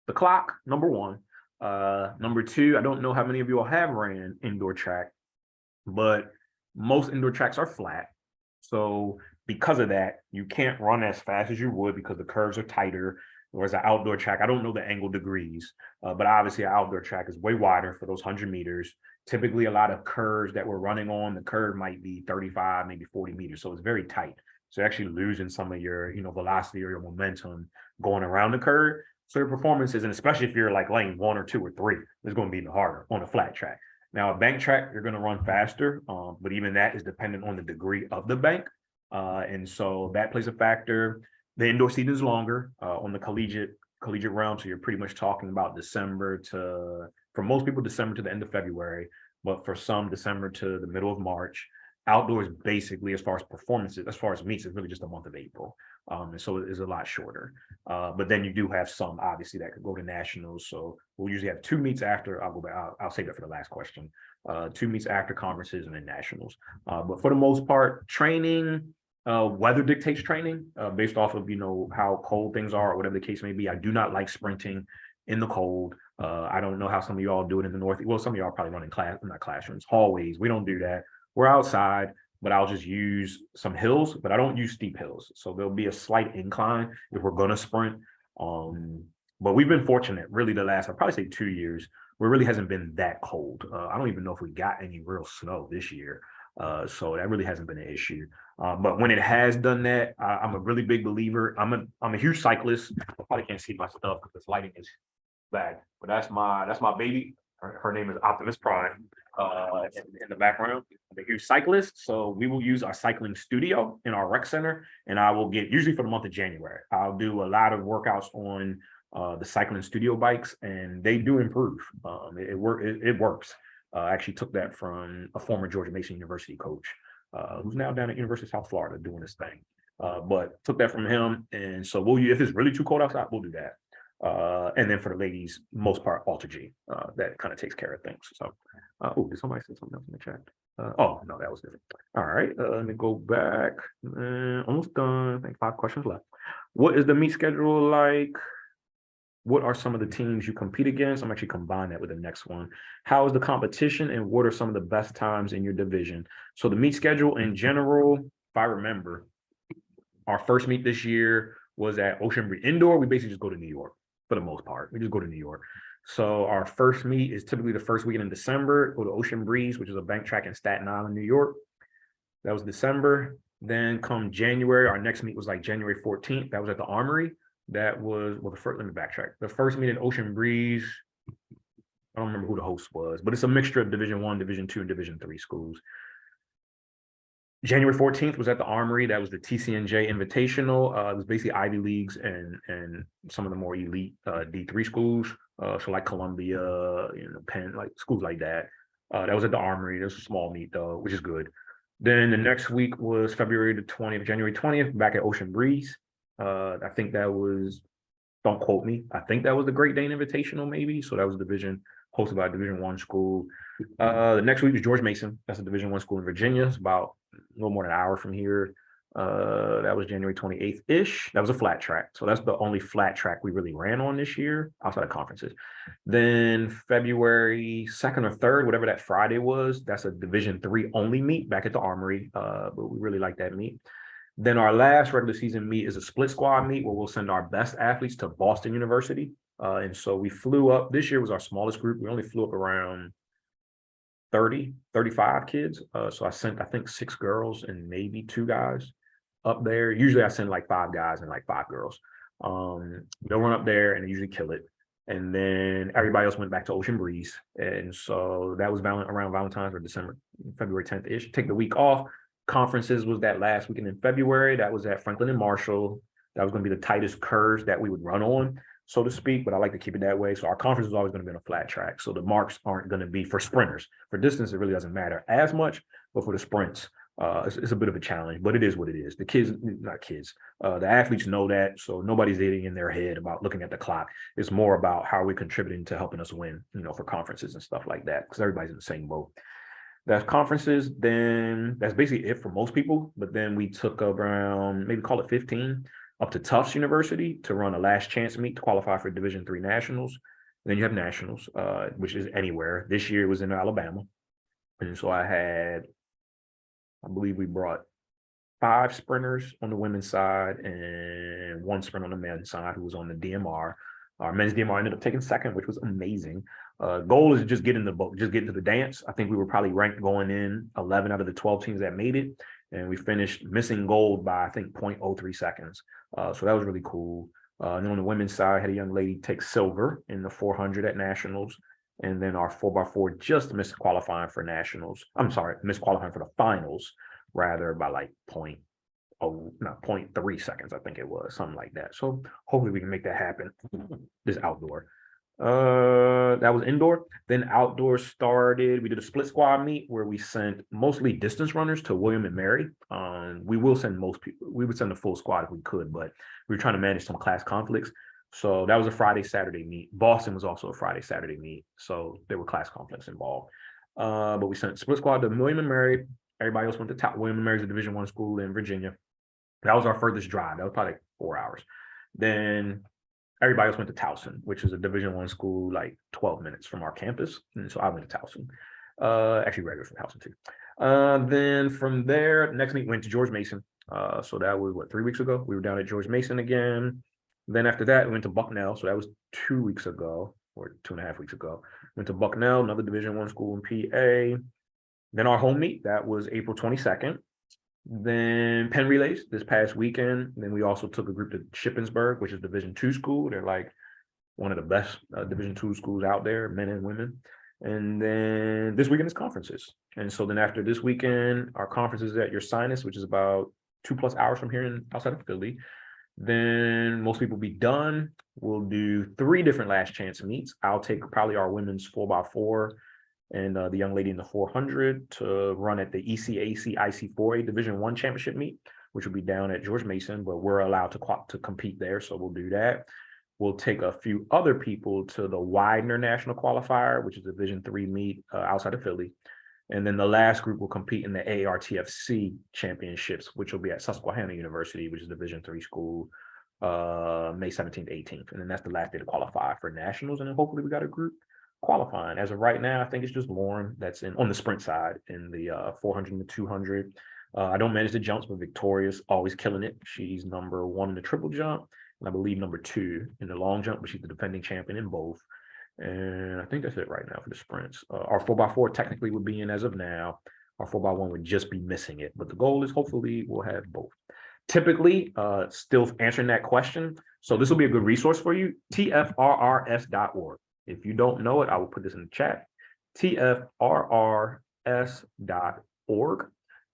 The clock, number one. Number two, I don't know how many of you all have ran indoor track, but most indoor tracks are flat. So because of that, you can't run as fast as you would because the curves are tighter. Whereas an outdoor track, I don't know the angle degrees, but obviously an outdoor track is way wider for those 100 meters. Typically, a lot of curves that we're running on, the curve might be 35, maybe 40 meters. So it's very tight. So you're actually losing some of your, velocity or your momentum going around the curve. So your performances, and especially if you're like lane 1 or 2 or 3, it's going to be even harder on a flat track. Now, a bank track, you're going to run faster, but even that is dependent on the degree of the bank. And so that plays a factor. The indoor season is longer on the collegiate realm. So you're pretty much talking about for most people, December to the end of February, but for some, December to the middle of March. Outdoors, basically, as far as performances, as far as meets, it's really just the month of April. And so it is a lot shorter. But then you do have some, obviously, that could go to nationals. So we'll usually have 2 meets after. I'll go back. I'll save that for the last question. 2 meets after conferences and then nationals. But for the most part, training, weather dictates training based off of, how cold things are or whatever the case may be. I do not like sprinting in the cold. I don't know how some of y'all do it in the Northeast. Well, some of y'all probably run in not classrooms, hallways. We don't do that. We're outside, but I'll just use some hills, but I don't use steep hills. So there'll be a slight incline if we're going to sprint. But we've been fortunate, really, the last, I'd probably say 2 years, where it really hasn't been that cold. I don't even know if we got any real snow this year. So that really hasn't been an issue. But when it has done that, I'm a really big believer. I'm a huge cyclist. I probably can't see my stuff because this lighting is bad, but that's my baby. Her name is Optimus Prime. In the background, I'm a huge cyclist, so we will use our cycling studio in our rec center, and I will get, usually for the month of January, I'll do a lot of workouts on the cycling studio bikes, and they do improve. It works. I actually took that from a former Georgia Mason University coach, who's now down at University of South Florida doing this thing. But took that from him, and so if it's really too cold outside, we'll do that. And then for the ladies, most part, Alter G, that kind of takes care of things. So, did somebody say something else in the chat? Oh, no, that was different. All right, let me go back. Almost done. I think 5 questions left. What is the meet schedule like? What are some of the teams you compete against? I'm actually combine that with the next one. How is the competition, and what are some of the best times in your division? So the meet schedule in general, if I remember, our first meet this year was at Ocean Breeze Indoor. We basically just go to New York for the most part. We just go to New York. So our first meet is typically the first weekend in December. Go to Ocean Breeze, which is a bank track in Staten Island, New York. That was December. Then come January, our next meet was like January 14th. That was at the Armory. That was, let me backtrack. The first meet in Ocean Breeze, I don't remember who the host was, but it's a mixture of Division I, Division II, and Division III schools. January 14th was at the Armory. That was the TCNJ Invitational. It was basically Ivy Leagues and some of the more elite D3 schools. So like Columbia, Penn, like schools like that. That was at the Armory. There's a small meet though, which is good. Then the next week was January 20th, back at Ocean Breeze. I think that was, don't quote me, I think that was the Great Dane Invitational maybe. So that was hosted by a Division I school. The next week was George Mason. That's a Division I school in Virginia. It's about a little more than an hour from here. That was January 28th-ish. That was a flat track. So that's the only flat track we really ran on this year outside of conferences. Then February 2nd or 3rd, whatever that Friday was, that's a Division III only meet back at the Armory. But we really like that meet. Then our last regular season meet is a split squad meet where we'll send our best athletes to Boston University. And so we flew up. This year was our smallest group. We only flew up around 30, 35 kids. So I sent, I think, 6 girls and maybe 2 guys up there. Usually I send like 5 guys and like 5 girls. They'll run up there and they usually kill it. And then everybody else went back to Ocean Breeze. And so that was around Valentine's or February 10th-ish. Take the week off. Conferences was that last weekend in February. That was at Franklin and Marshall. That was going to be the tightest curves that we would run on, so to speak, but I like to keep it that way. So our conference is always going to be on a flat track. So the marks aren't going to be for sprinters. For distance, it really doesn't matter as much, but for the sprints, it's a bit of a challenge, but it is what it is. The kids, not kids, the athletes know that. So nobody's getting in their head about looking at the clock. It's more about how are we contributing to helping us win, for conferences and stuff like that, because everybody's in the same boat. That's conferences. Then that's basically it for most people. But then we took around, maybe call it 15, up to Tufts University to run a last chance meet to qualify for Division III nationals. And then you have nationals, which is anywhere. This year it was in Alabama. And so I believe we brought 5 sprinters on the women's side and 1 sprinter on the men's side who was on the DMR. Our men's DMR ended up taking 2nd, which was amazing. Goal is just get in the boat, just get into the dance. I think we were probably ranked going in 11 out of the 12 teams that made it. And we finished missing gold by, I think, 0.03 seconds. So that was really cool. And then on the women's side, I had a young lady take silver in the 400 at nationals. And then our 4x4 just missed qualifying for nationals. I'm sorry, missed qualifying for the finals, rather, by like 0.3 seconds, I think it was, something like that. So hopefully we can make that happen this outdoor. That was indoor. Then outdoor started. We did a split squad meet where we sent mostly distance runners to William and Mary. We will send most people. We would send the full squad if we could, but we were trying to manage some class conflicts. So that was a Friday, Saturday meet. Boston was also a Friday, Saturday meet. So there were class conflicts involved. But we sent split squad to William and Mary. Everybody else went to top. William and Mary's a Division I school in Virginia. That was our furthest drive. That was probably like 4 hours. Then everybody else went to Towson, which is a Division I school, like 12 minutes from our campus. And so I went to Towson. Actually graduated from Towson too. Then from there, next meet went to George Mason. So that was 3 weeks ago. We were down at George Mason again. Then after that, we went to Bucknell. So that was 2 weeks ago, or 2.5 weeks ago. Went to Bucknell, another Division I school in PA. Then our home meet, that was April 22nd. Then Penn Relays this past weekend. Then we also took a group to Shippensburg, which is Division II school. They're like one of the best Division II schools out there, men and women. And then this weekend is conferences. And so then after this weekend, our conference is at your Sinus, which is about 2+ hours from here outside of Philly. Then most people will be done. We'll do 3 different last chance meets. I'll take probably our women's 4x4 and the young lady in the 400 to run at the ECAC IC4A Division I championship meet, which will be down at George Mason, but we're allowed to compete there, so we'll do that. We'll take a few other people to the Widener National Qualifier, which is a Division III meet outside of Philly. And then the last group will compete in the AARTFC championships, which will be at Susquehanna University, which is a Division III school, May 17th, 18th. And then that's the last day to qualify for nationals. And then hopefully we got a group qualifying. As of right now, I think it's just Lauren that's on the sprint side in the 400 and the 200. I don't manage the jumps, but Victoria's always killing it. She's number 1 in the triple jump, and I believe number 2 in the long jump, but she's the defending champion in both. And I think that's it right now for the sprints. Our 4x4 technically would be in as of now. Our 4x1 would just be missing it, but the goal is hopefully we'll have both. Typically, still answering that question. So this will be a good resource for you, tfrrs.org. If you don't know it, I will put this in the chat, tfrrs.org.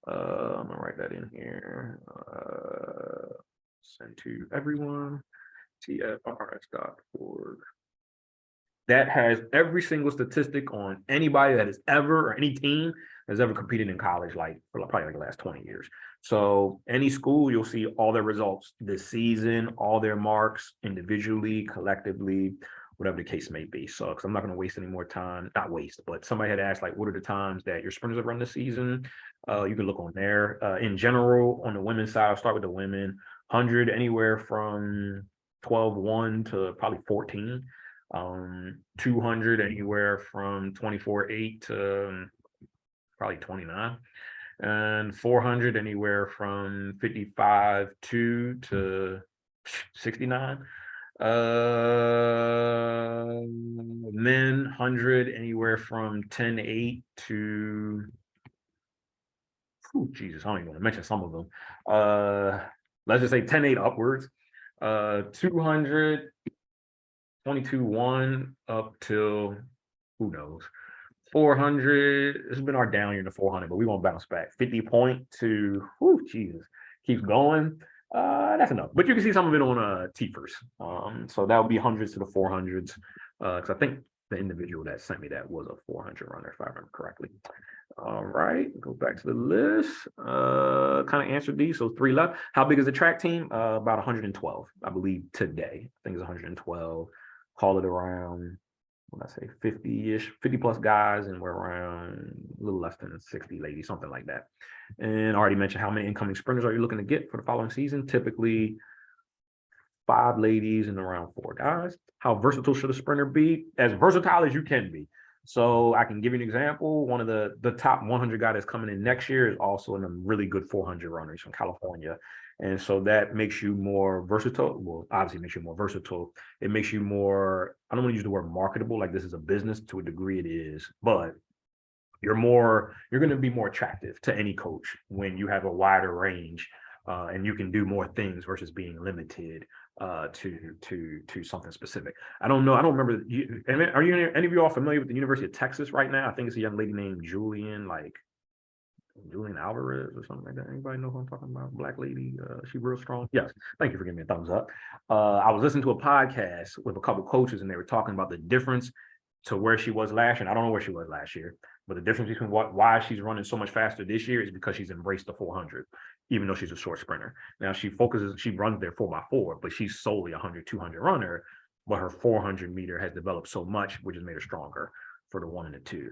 I'm gonna write that in here. Send to everyone, tfrrs.org. That has every single statistic on anybody that has ever, or any team has ever competed in college, like for probably like the last 20 years. So any school, you'll see all their results this season, all their marks individually, collectively, whatever the case may be. So, because I'm not going to waste any more time, not waste, but somebody had asked, like, what are the times that your sprinters have run this season? You can look on there. In general, on the women's side, I'll start with the women. 100 anywhere from 12-1 to probably 14. 200 anywhere from 24-8 to probably 29. And 400 anywhere from 55-2 to 69. Men 100 anywhere from 10-8 to Jesus, I don't even want to mention some of them. Let's just say 10-8 upwards. 200 22-1 up till who knows. 400, it's been our down year in the 400, but we won't bounce back. 50 point to Jesus, keeps going. That's enough. But you can see some of it on T-First. So that would be hundreds to the 400s. Because I think the individual that sent me that was a 400 runner, if I remember correctly. All right, go back to the list. Kind of answered these. So 3 left. How big is the track team? About 112, I believe, today. I think it's 112. Call it around, what I say, 50-ish, 50 plus guys, and we're around a little less than 60 ladies, something like that. And I already mentioned how many incoming sprinters are you looking to get for the following season? Typically 5 ladies and around 4 guys. How versatile should a sprinter be? As versatile as you can be. So I can give you an example. One of the top 100 guy that's coming in next year is also in a really good 400 runners from California. And so that makes you more versatile. Well, obviously makes you more versatile. It makes you more, I don't want to use the word marketable, like this is a business. To a degree it is, but you're going to be more attractive to any coach when you have a wider range, and you can do more things versus being limited to something specific. I don't know. I don't remember. Are you any of you all familiar with the University of Texas right now? I think it's a young lady named Julian Alvarez or something like that. Anybody know who I'm talking about? Black lady. She's real strong. Yes. Thank you for giving me a thumbs up. I was listening to a podcast with a couple coaches, and they were talking about the difference to where she was last year. And I don't know where she was last year, but the difference between why she's running so much faster this year is because she's embraced the 400, even though she's a short sprinter. Now she runs their 4x4, but she's solely a 100, 200 runner, but her 400 meter has developed so much, which has made her stronger for the 1 and the 2.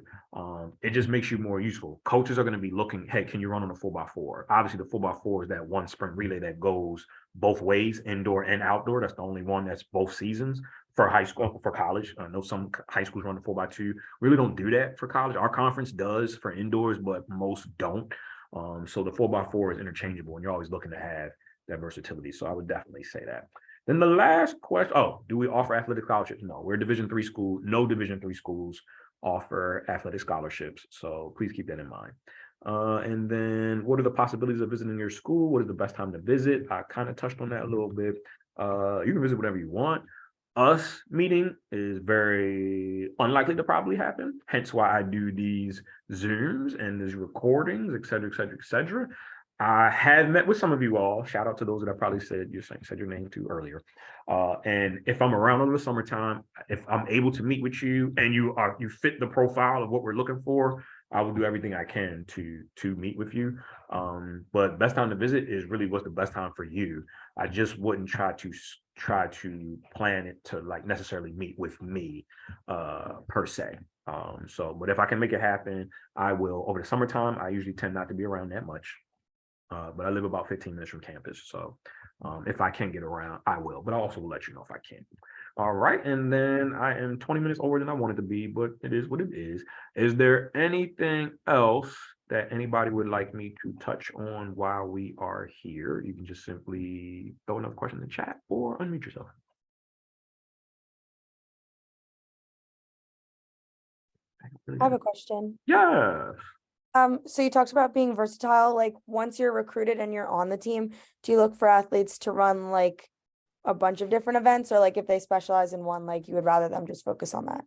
It just makes you more useful. Coaches are going to be looking, hey, can you run on a 4x4? Obviously the 4x4 is that one sprint relay that goes both ways, indoor and outdoor. That's the only one that's both seasons. For high school, for college, I know some high schools run the 4x2. Really don't do that for college. Our conference does for indoors, but most don't. So the 4x4 is interchangeable, and you're always looking to have that versatility. So I would definitely say that. Then the last question: do we offer athletic scholarships? No, we're a Division III school. No Division III schools offer athletic scholarships. So please keep that in mind. And then, what are the possibilities of visiting your school? What is the best time to visit? I kind of touched on that a little bit. You can visit whatever you want. Us meeting is very unlikely to probably happen. Hence why I do these Zooms and these recordings, et cetera, et cetera, et cetera. I have met with some of you all. Shout out to those that I probably said your name to earlier. And if I'm around over the summertime, if I'm able to meet with you and you fit the profile of what we're looking for, I will do everything I can to meet with you. But best time to visit is really what's the best time for you. I just wouldn't try to plan it to like necessarily meet with me per se. But if I can make it happen, I will. Over the summertime, I usually tend not to be around that much. But I live about 15 minutes from campus. So if I can get around, I will. But I also will let you know if I can. All right. And then I am 20 minutes over than I wanted to be, but it is what it is. Is there anything else that anybody would like me to touch on while we are here? You can just simply throw another question in the chat or unmute yourself. I have a question. Yeah. So you talked about being versatile. Like once you're recruited and you're on the team, do you look for athletes to run like a bunch of different events, or like if they specialize in one, like you would rather them just focus on that?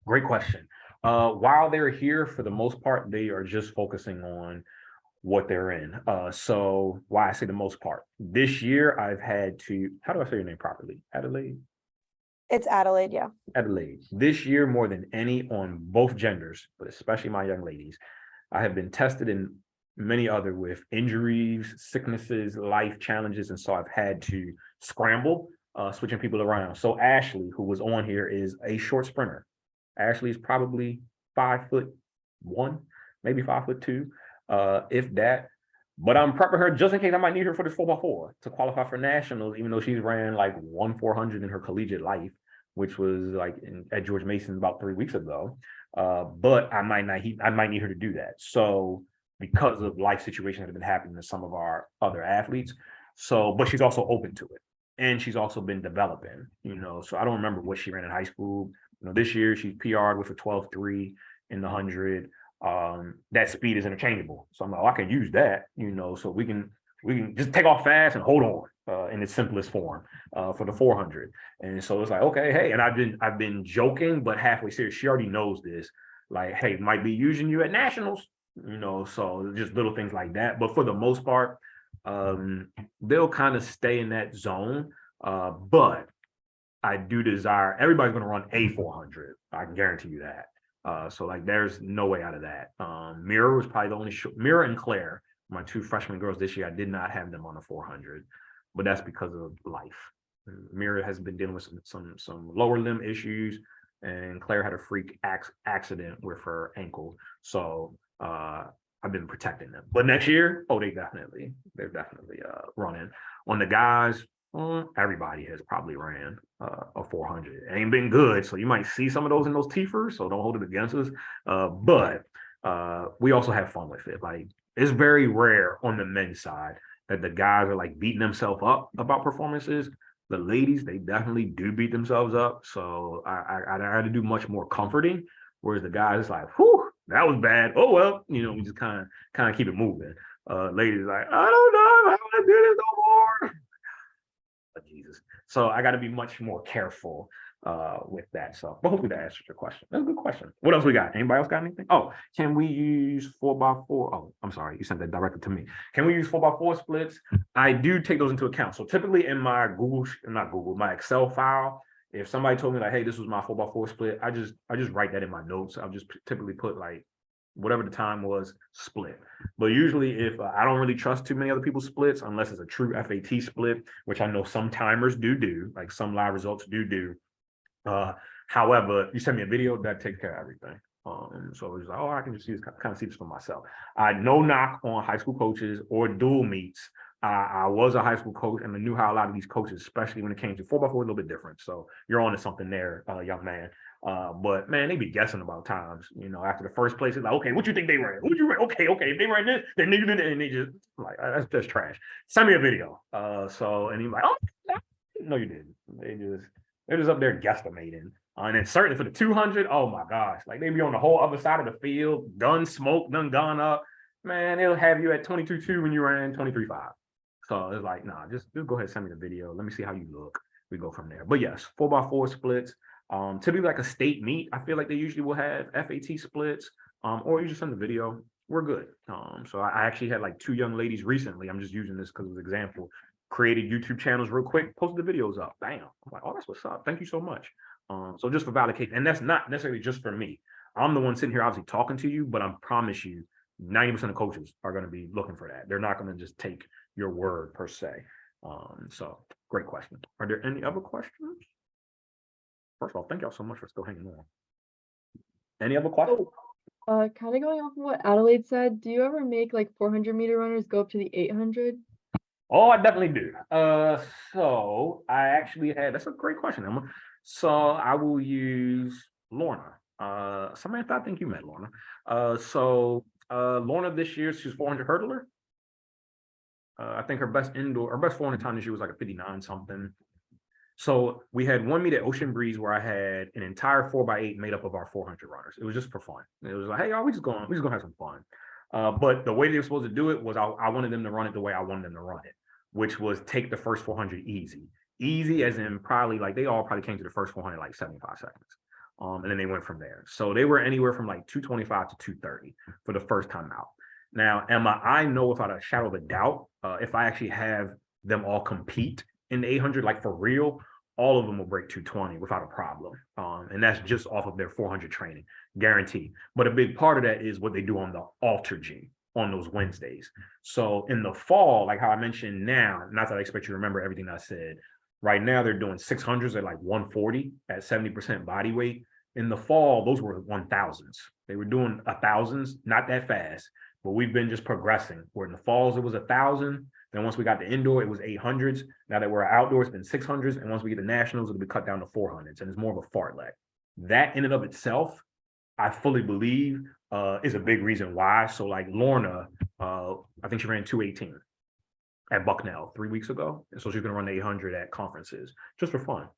Great question. While they're here, for the most part, they are just focusing on what they're in. So why I say the most part, this year I've had to, how do I say your name properly? Adelaide? It's Adelaide, yeah. Adelaide. This year, more than any on both genders, but especially my young ladies, I have been tested in many other with injuries, sicknesses, life challenges. And so I've had to scramble, switching people around. So Ashley, who was on here, is a short sprinter. Ashley is probably 5'1", maybe 5'2". if that. But I'm prepping her just in case I might need her for this 4x4 to qualify for nationals, even though she's ran like 1/400 in her collegiate life, which was like at George Mason about 3 weeks ago. But I might need her to do that. So because of life situations that have been happening to some of our other athletes. So, but she's also open to it. And she's also been developing, so I don't remember what she ran in high school. This year she's PR'd with a 12.3 in the 100. That speed is interchangeable. So I'm like, I can use that, so we can just take off fast and hold on in its simplest form for the 400. And so it's like, okay, hey, and I've been joking, but halfway serious. She already knows this. Like, hey, might be using you at nationals, so just little things like that. But for the most part, they'll kind of stay in that zone. But I do desire everybody's going to run a 400. I can guarantee you that. So like, there's no way out of that. Mira was probably the only Mira and Claire, my 2 freshman girls this year. I did not have them on a 400, but that's because of life. Mira has been dealing with some lower limb issues, and Claire had a freak accident with her ankle. So I've been protecting them. But next year, they're definitely running. On the guys, everybody has probably ran a 400. It ain't been good, so you might see some of those in those TFers, so don't hold it against us. But we also have fun with it. Like, it's very rare on the men's side that the guys are like beating themselves up about performances. The ladies, they definitely do beat themselves up. So I had to do much more comforting, whereas the guys, it's like, whew, that was bad. Oh well, we just kind of keep it moving. Ladies like, I don't know, I don't want to do this no more. Oh, Jesus. So I got to be much more careful with that. So, but hopefully that answers your question. That's a good question. What else we got? Anybody else got anything? Oh, can we use 4x4? Oh, I'm sorry, you sent that directly to me. Can we use 4x4 splits? I do take those into account. So typically in my my Excel file, if somebody told me like, hey, this was my 4x4 split, I just write that in my notes. I'll just typically put like whatever the time was split. But usually if I don't really trust too many other people's splits, unless it's a true FAT split, which I know some timers do, like some live results do. However, you send me a video, that takes care of everything. So it's like, I can just kind of see this for myself. No knock on high school coaches or dual meets. I was a high school coach, and I knew how a lot of these coaches, especially when it came to 4x4, a little bit different. So you're on to something there, young man. But man, they be guessing about times. After the first place, it's like, okay, what you think they ran? What you ran? Okay, if they ran this, then they just like, that's just trash. Send me a video. And he's like, oh no, you didn't. They're just up there guesstimating. And then certainly for the 200, oh my gosh, like they be on the whole other side of the field, gun smoke, done gone up. Man, they'll have you at 22.2 when you ran 23.5. So it's like, nah, just go ahead and send me the video. Let me see how you look. We go from there. But yes, 4x4 splits. Typically like a state meet, I feel like they usually will have FAT splits, or you just send the video. We're good. So I actually had like 2 young ladies recently. I'm just using this because of an example. Created YouTube channels real quick, posted the videos up. Bam. I'm like, oh, that's what's up. Thank you so much. So just for validation, and that's not necessarily just for me. I'm the one sitting here obviously talking to you, but I promise you, 90% of coaches are going to be looking for that. They're not going to just take your word per se. So great question. Are there any other questions? First of all, thank y'all so much for still hanging on. Any other questions? Kind of going off of what Adelaide said, do you ever make like 400-meter runners go up to the 800? Oh, I definitely do. So I actually that's a great question, Emma. So I will use Lorna. Samantha, I think you met Lorna. Lorna this year, she's 400 hurdler. I think her best 400 time this year was like a 59 something. So we had one meet at Ocean Breeze where I had an entire 4x8 made up of our 400 runners. It was just for fun. It was like, hey, y'all, we just gonna have some fun. But the way they were supposed to do it was I wanted them to run it the way I wanted them to run it, which was take the first 400 easy as in probably like they all probably came to the first 400 like 75 seconds. And then they went from there. So they were anywhere from like 225 to 230 for the first time out. Now, Emma, I know without a shadow of a doubt, if I actually have them all compete in the 800, like for real, all of them will break 220 without a problem. And that's just off of their 400 training, guaranteed. But a big part of that is what they do on the Alter G on those Wednesdays. So in the fall, like how I mentioned now, not that I expect you to remember everything I said, right now they're doing 600s at like 140 at 70% body weight. In the fall, those were 1000s. They were doing 1000s, not that fast, but we've been just progressing. Where in the falls, it was 1,000. Then once we got to indoor, it was 800s. Now that we're outdoors, it's been 600s. And once we get to nationals, it'll be cut down to 400s. And it's more of a fartlek. That in and of itself, I fully believe is a big reason why. So like Lorna, I think she ran 218 at Bucknell 3 weeks ago. And so she's gonna run the 800 at conferences just for fun.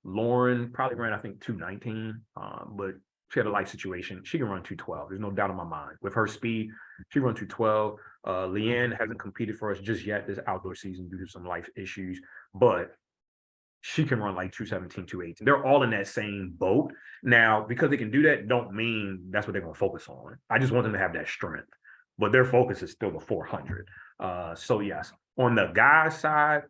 Lauren probably ran, I think, 219, but she had a life situation. She can run 212. There's no doubt in my mind. With her speed, she run 212. Leanne hasn't competed for us just yet this outdoor season due to some life issues, but she can run like 217, 218. They're all in that same boat. Now, because they can do that, don't mean that's what they're going to focus on. I just want them to have that strength, but their focus is still the 400. So yes, on the guys side,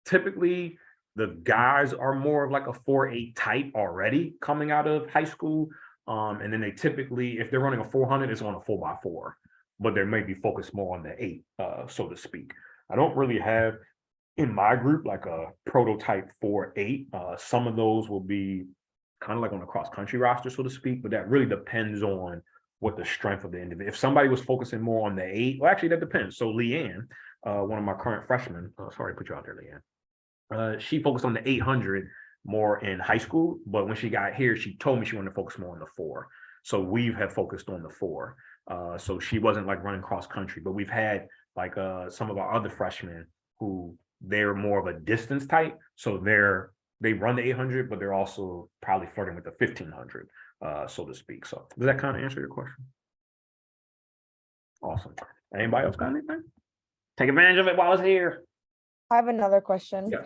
typically the guys are more of like a 4.8 type already coming out of high school. And then they typically, if they're running a 400, it's on a 4x4, but they may be focused more on the 8, so to speak. I don't really have in my group like a prototype 4.8. Some of those will be kind of like on the cross country roster, so to speak, but that really depends on what the strength of the individual. If somebody was focusing more on the 8, well, actually that depends. So Leanne, one of my current freshmen, sorry to put you out there, Leanne. She focused on the 800 more in high school, but when she got here, she told me she wanted to focus more on the 4. So we have focused on the 4. So she wasn't like running cross country, but we've had like some of our other freshmen who they're more of a distance type. So they run the 800, but they're also probably flirting with the 1500, so to speak. So does that kind of answer your question? Awesome. Anybody else got anything? Take advantage of it while it's here. I have another question. Yes.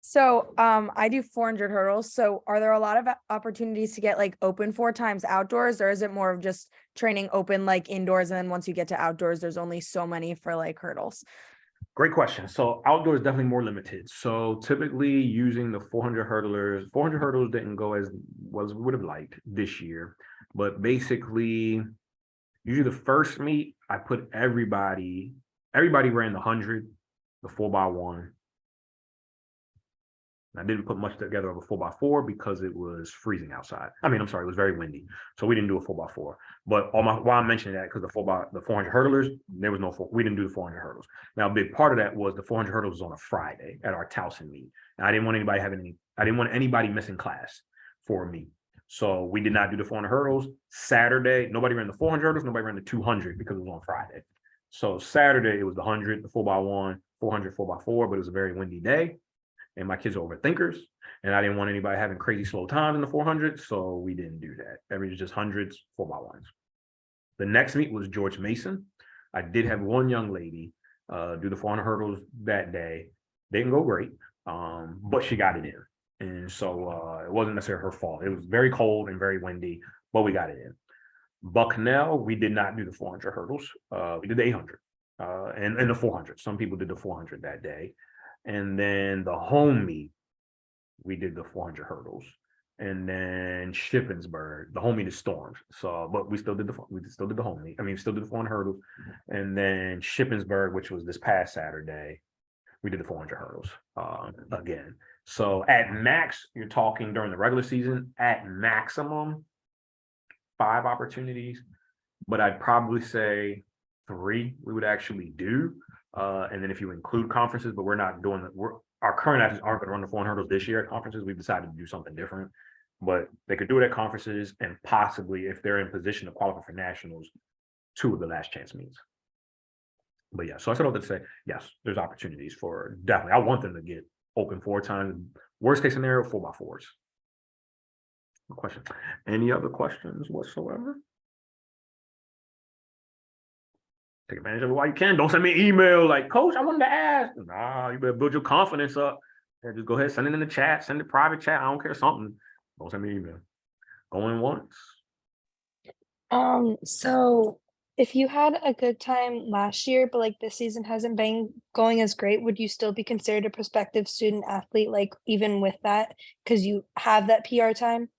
So I do 400 hurdles. So are there a lot of opportunities to get like open 4 times outdoors, or is it more of just training open like indoors, and then once you get to outdoors, there's only so many for like hurdles? Great question. So outdoor is definitely more limited. So typically using the 400 hurdlers, 400 hurdles didn't go as well as we would have liked this year, but basically usually the first meet, I put everybody ran the 100, the 4x1. I didn't put much together of a 4x4 because it was freezing outside. I mean, I'm sorry, it was very windy. So we didn't do a 4x4. But why I'm mentioning that, because the 400 hurdlers, there was we didn't do the 400 hurdles. Now, a big part of that was the 400 hurdles was on a Friday at our Towson meet. And I didn't want anybody missing class for me. So we did not do the 400 hurdles. Saturday, nobody ran the 400 hurdles, nobody ran the 200 because it was on Friday. So Saturday, it was the 100, the 4x1, 400, 4x4, but it was a very windy day. And my kids are overthinkers, and I didn't want anybody having crazy slow times in the 400, so we didn't do that. Every just hundreds, 4x1s. The next meet was George Mason. I did have one young lady do the 400 hurdles that day. Didn't go great, but she got it in. And so it wasn't necessarily her fault. It was very cold and very windy, but we got it in. Bucknell, we did not do the 400 hurdles. We did the 800 and the 400. Some people did the 400 that day. And then the home meet, we did the 400 hurdles. And then Shippensburg, the home meet is Storms. So, but we still did the home meet. I mean, we still did the 400 hurdles. And then Shippensburg, which was this past Saturday, we did the 400 hurdles again. So at max, you're talking during the regular season, at maximum 5 opportunities, but I'd probably say 3 we would actually do. And then if you include conferences, but we're not doing that. Our current athletes aren't going to run the 400 hurdles this year at conferences. We've decided to do something different, but they could do it at conferences, and possibly if they're in position to qualify for nationals, 2 of the last chance meets. But yeah, so I said all that to say, yes, there's opportunities for definitely. I want them to get open 4 times. Worst case scenario, 4x4s. Question. Any other questions whatsoever? Take advantage of it while you can. Don't send me an email like, Coach, I wanted to ask. Nah, you better build your confidence up. Yeah, just go ahead, send it in the chat, send it private chat. I don't care, something. Don't send me an email. Going once. So if you had a good time last year, but like this season hasn't been going as great, would you still be considered a prospective student athlete, like even with that, because you have that PR time?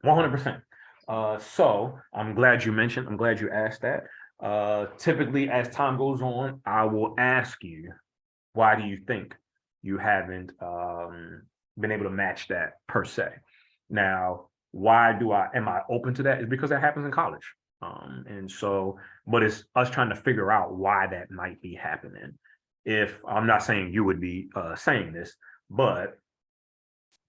100%. So I'm glad you asked that. Typically, as time goes on, I will ask you, why do you think you haven't been able to match that per se? Now, am I open to that? Is because that happens in college. And so, but it's us trying to figure out why that might be happening. If I'm not saying you would be saying this, but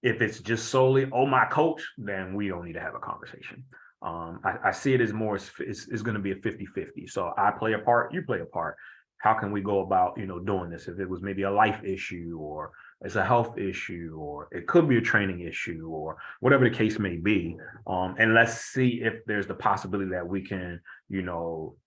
if it's just solely, oh, my coach, then we don't need to have a conversation. I see it as more, it's going to be a 50-50. So I play a part, you play a part. How can we go about, doing this? If it was maybe a life issue, or it's a health issue, or it could be a training issue, or whatever the case may be. And let's see if there's the possibility that we can,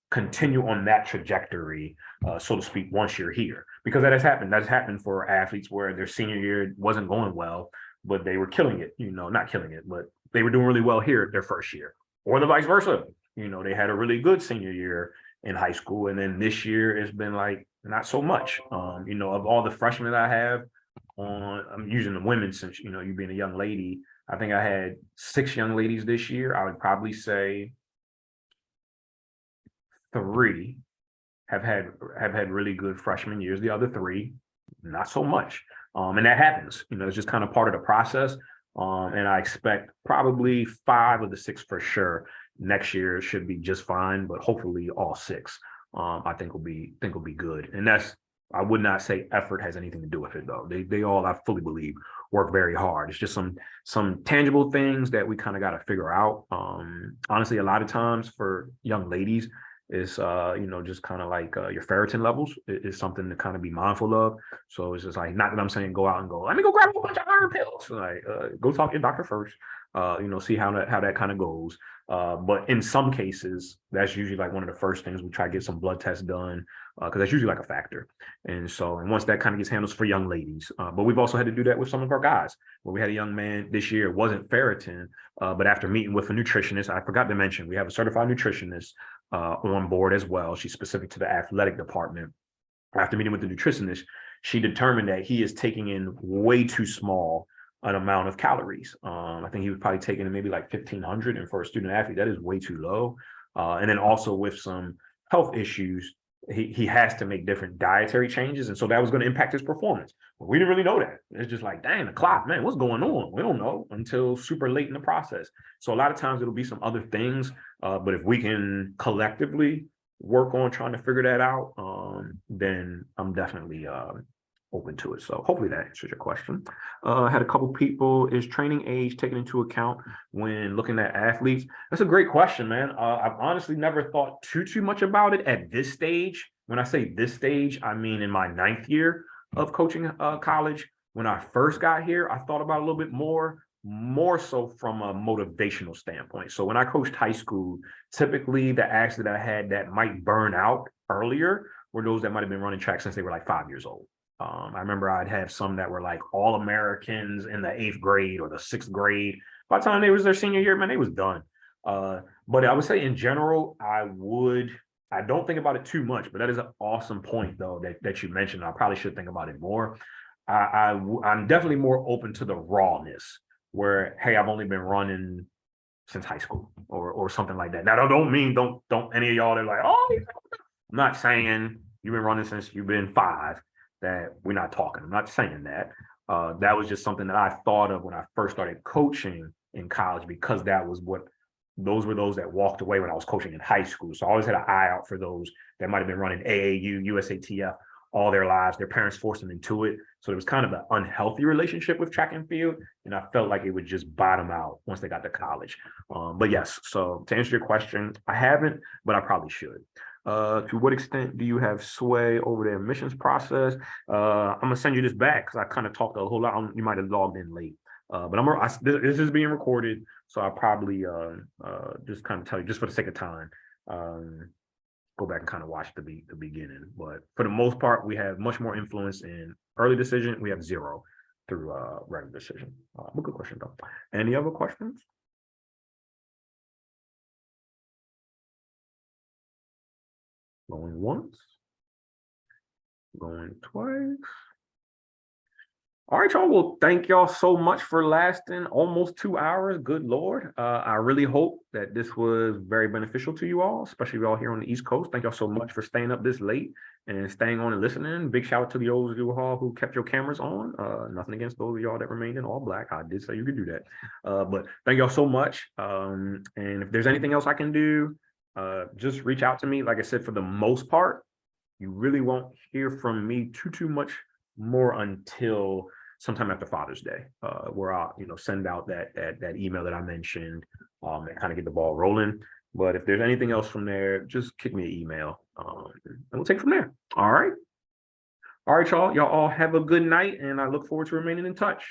continue on that trajectory, so to speak, once you're here. Because that has happened. That's happened for athletes where their senior year wasn't going well, but they were killing it, not killing it, but they were doing really well here their first year, or the vice versa. They had a really good senior year in high school, and then this year it's been like not so much. Of all the freshmen that I have on, I'm using the women since you being a young lady. I think I had 6 young ladies this year. I would probably say 3 have had really good freshman years. The other 3, not so much. And that happens. It's just kind of part of the process. And I expect probably 5 of the 6 for sure next year should be just fine, but hopefully all 6 I think will be good. And I would not say effort has anything to do with it though. They all, I fully believe, work very hard. It's just some tangible things that we kind of got to figure out. Honestly, a lot of times for young ladies, is just kind of like your ferritin levels is something to kind of be mindful of. So it's just like, not that I'm saying go out and go, let me go grab a bunch of iron pills. Like go talk to your doctor first, see how that kind of goes. But in some cases, that's usually like one of the first things we try to get some blood tests done, because that's usually like a factor. And once that kind of gets handled for young ladies, but we've also had to do that with some of our guys, where we had a young man this year, it wasn't ferritin, but after meeting with a nutritionist, I forgot to mention, we have a certified nutritionist on board as well. She's specific to the athletic department. After meeting with the nutritionist, she determined that he is taking in way too small an amount of calories. I think he was probably taking in maybe like 1,500, and for a student athlete, that is way too low. And then also with some health issues, he has to make different dietary changes, and so that was going to impact his performance. But we didn't really know that. It's just like, dang, the clock, man, what's going on? We don't know until super late in the process. So a lot of times it'll be some other things, but if we can collectively work on trying to figure that out, then I'm definitely open to it. So hopefully that answers your question. I had a couple people, is training age taken into account when looking at athletes? That's a great question, man. I've honestly never thought too much about it at this stage. When I say this stage, I mean in my 9th year of coaching college. When I first got here, I thought about it a little bit more so from a motivational standpoint. So when I coached high school, typically the acts that I had that might burn out earlier were those that might have been running track since they were like 5 years old. I remember I'd have some that were like All-Americans in the 8th grade or the 6th grade. By the time they was their senior year, man, they was done. But I would say in general, I don't think about it too much, but that is an awesome point though that you mentioned. I probably should think about it more. I'm definitely more open to the rawness where, hey, I've only been running since high school or something like that. Now, don't mean don't any of y'all that are like, oh, I'm not saying you've been running since you've been 5, that we're not talking. I'm not saying that. That was just something that I thought of when I first started coaching in college, because those were those that walked away when I was coaching in high school. So I always had an eye out for those that might have been running AAU, USATF all their lives. Their parents forced them into it. So it was kind of an unhealthy relationship with track and field. And I felt like it would just bottom out once they got to college. But yes, so to answer your question, I haven't, but I probably should. To what extent do you have sway over the admissions process? I'm gonna send you this back because I kind of talked a whole lot. You might have logged in late, but this is being recorded, so I'll probably just kind of tell you, just for the sake of time, go back and kind of watch the beginning. But for the most part, we have much more influence in early decision. We have 0 through regular decision. But good question though. Any other questions? Going once, going twice. All right, y'all. Well, thank y'all so much for lasting almost 2 hours. Good Lord. I really hope that this was very beneficial to you all, especially y'all here on the East Coast. Thank y'all so much for staying up this late and staying on and listening. Big shout out to those of you all who kept your cameras on. Nothing against those of y'all that remained in all black. I did say you could do that. But thank y'all so much. And if there's anything else I can do, just reach out to me. Like I said, for the most part, you really won't hear from me too much more until sometime after Father's Day, where I'll, send out that email that I mentioned, and kind of get the ball rolling. But if there's anything else from there, just kick me an email, and we'll take it from there. All right. All right, y'all. Y'all all have a good night, and I look forward to remaining in touch.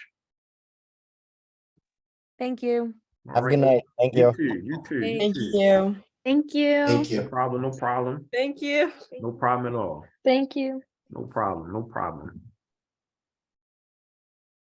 Thank you. All Have a right. good night. Thank you. You too. You Thank too. you. Thank you. Thank No you. problem. No problem. Thank you. No problem at all. Thank you. No problem. No problem.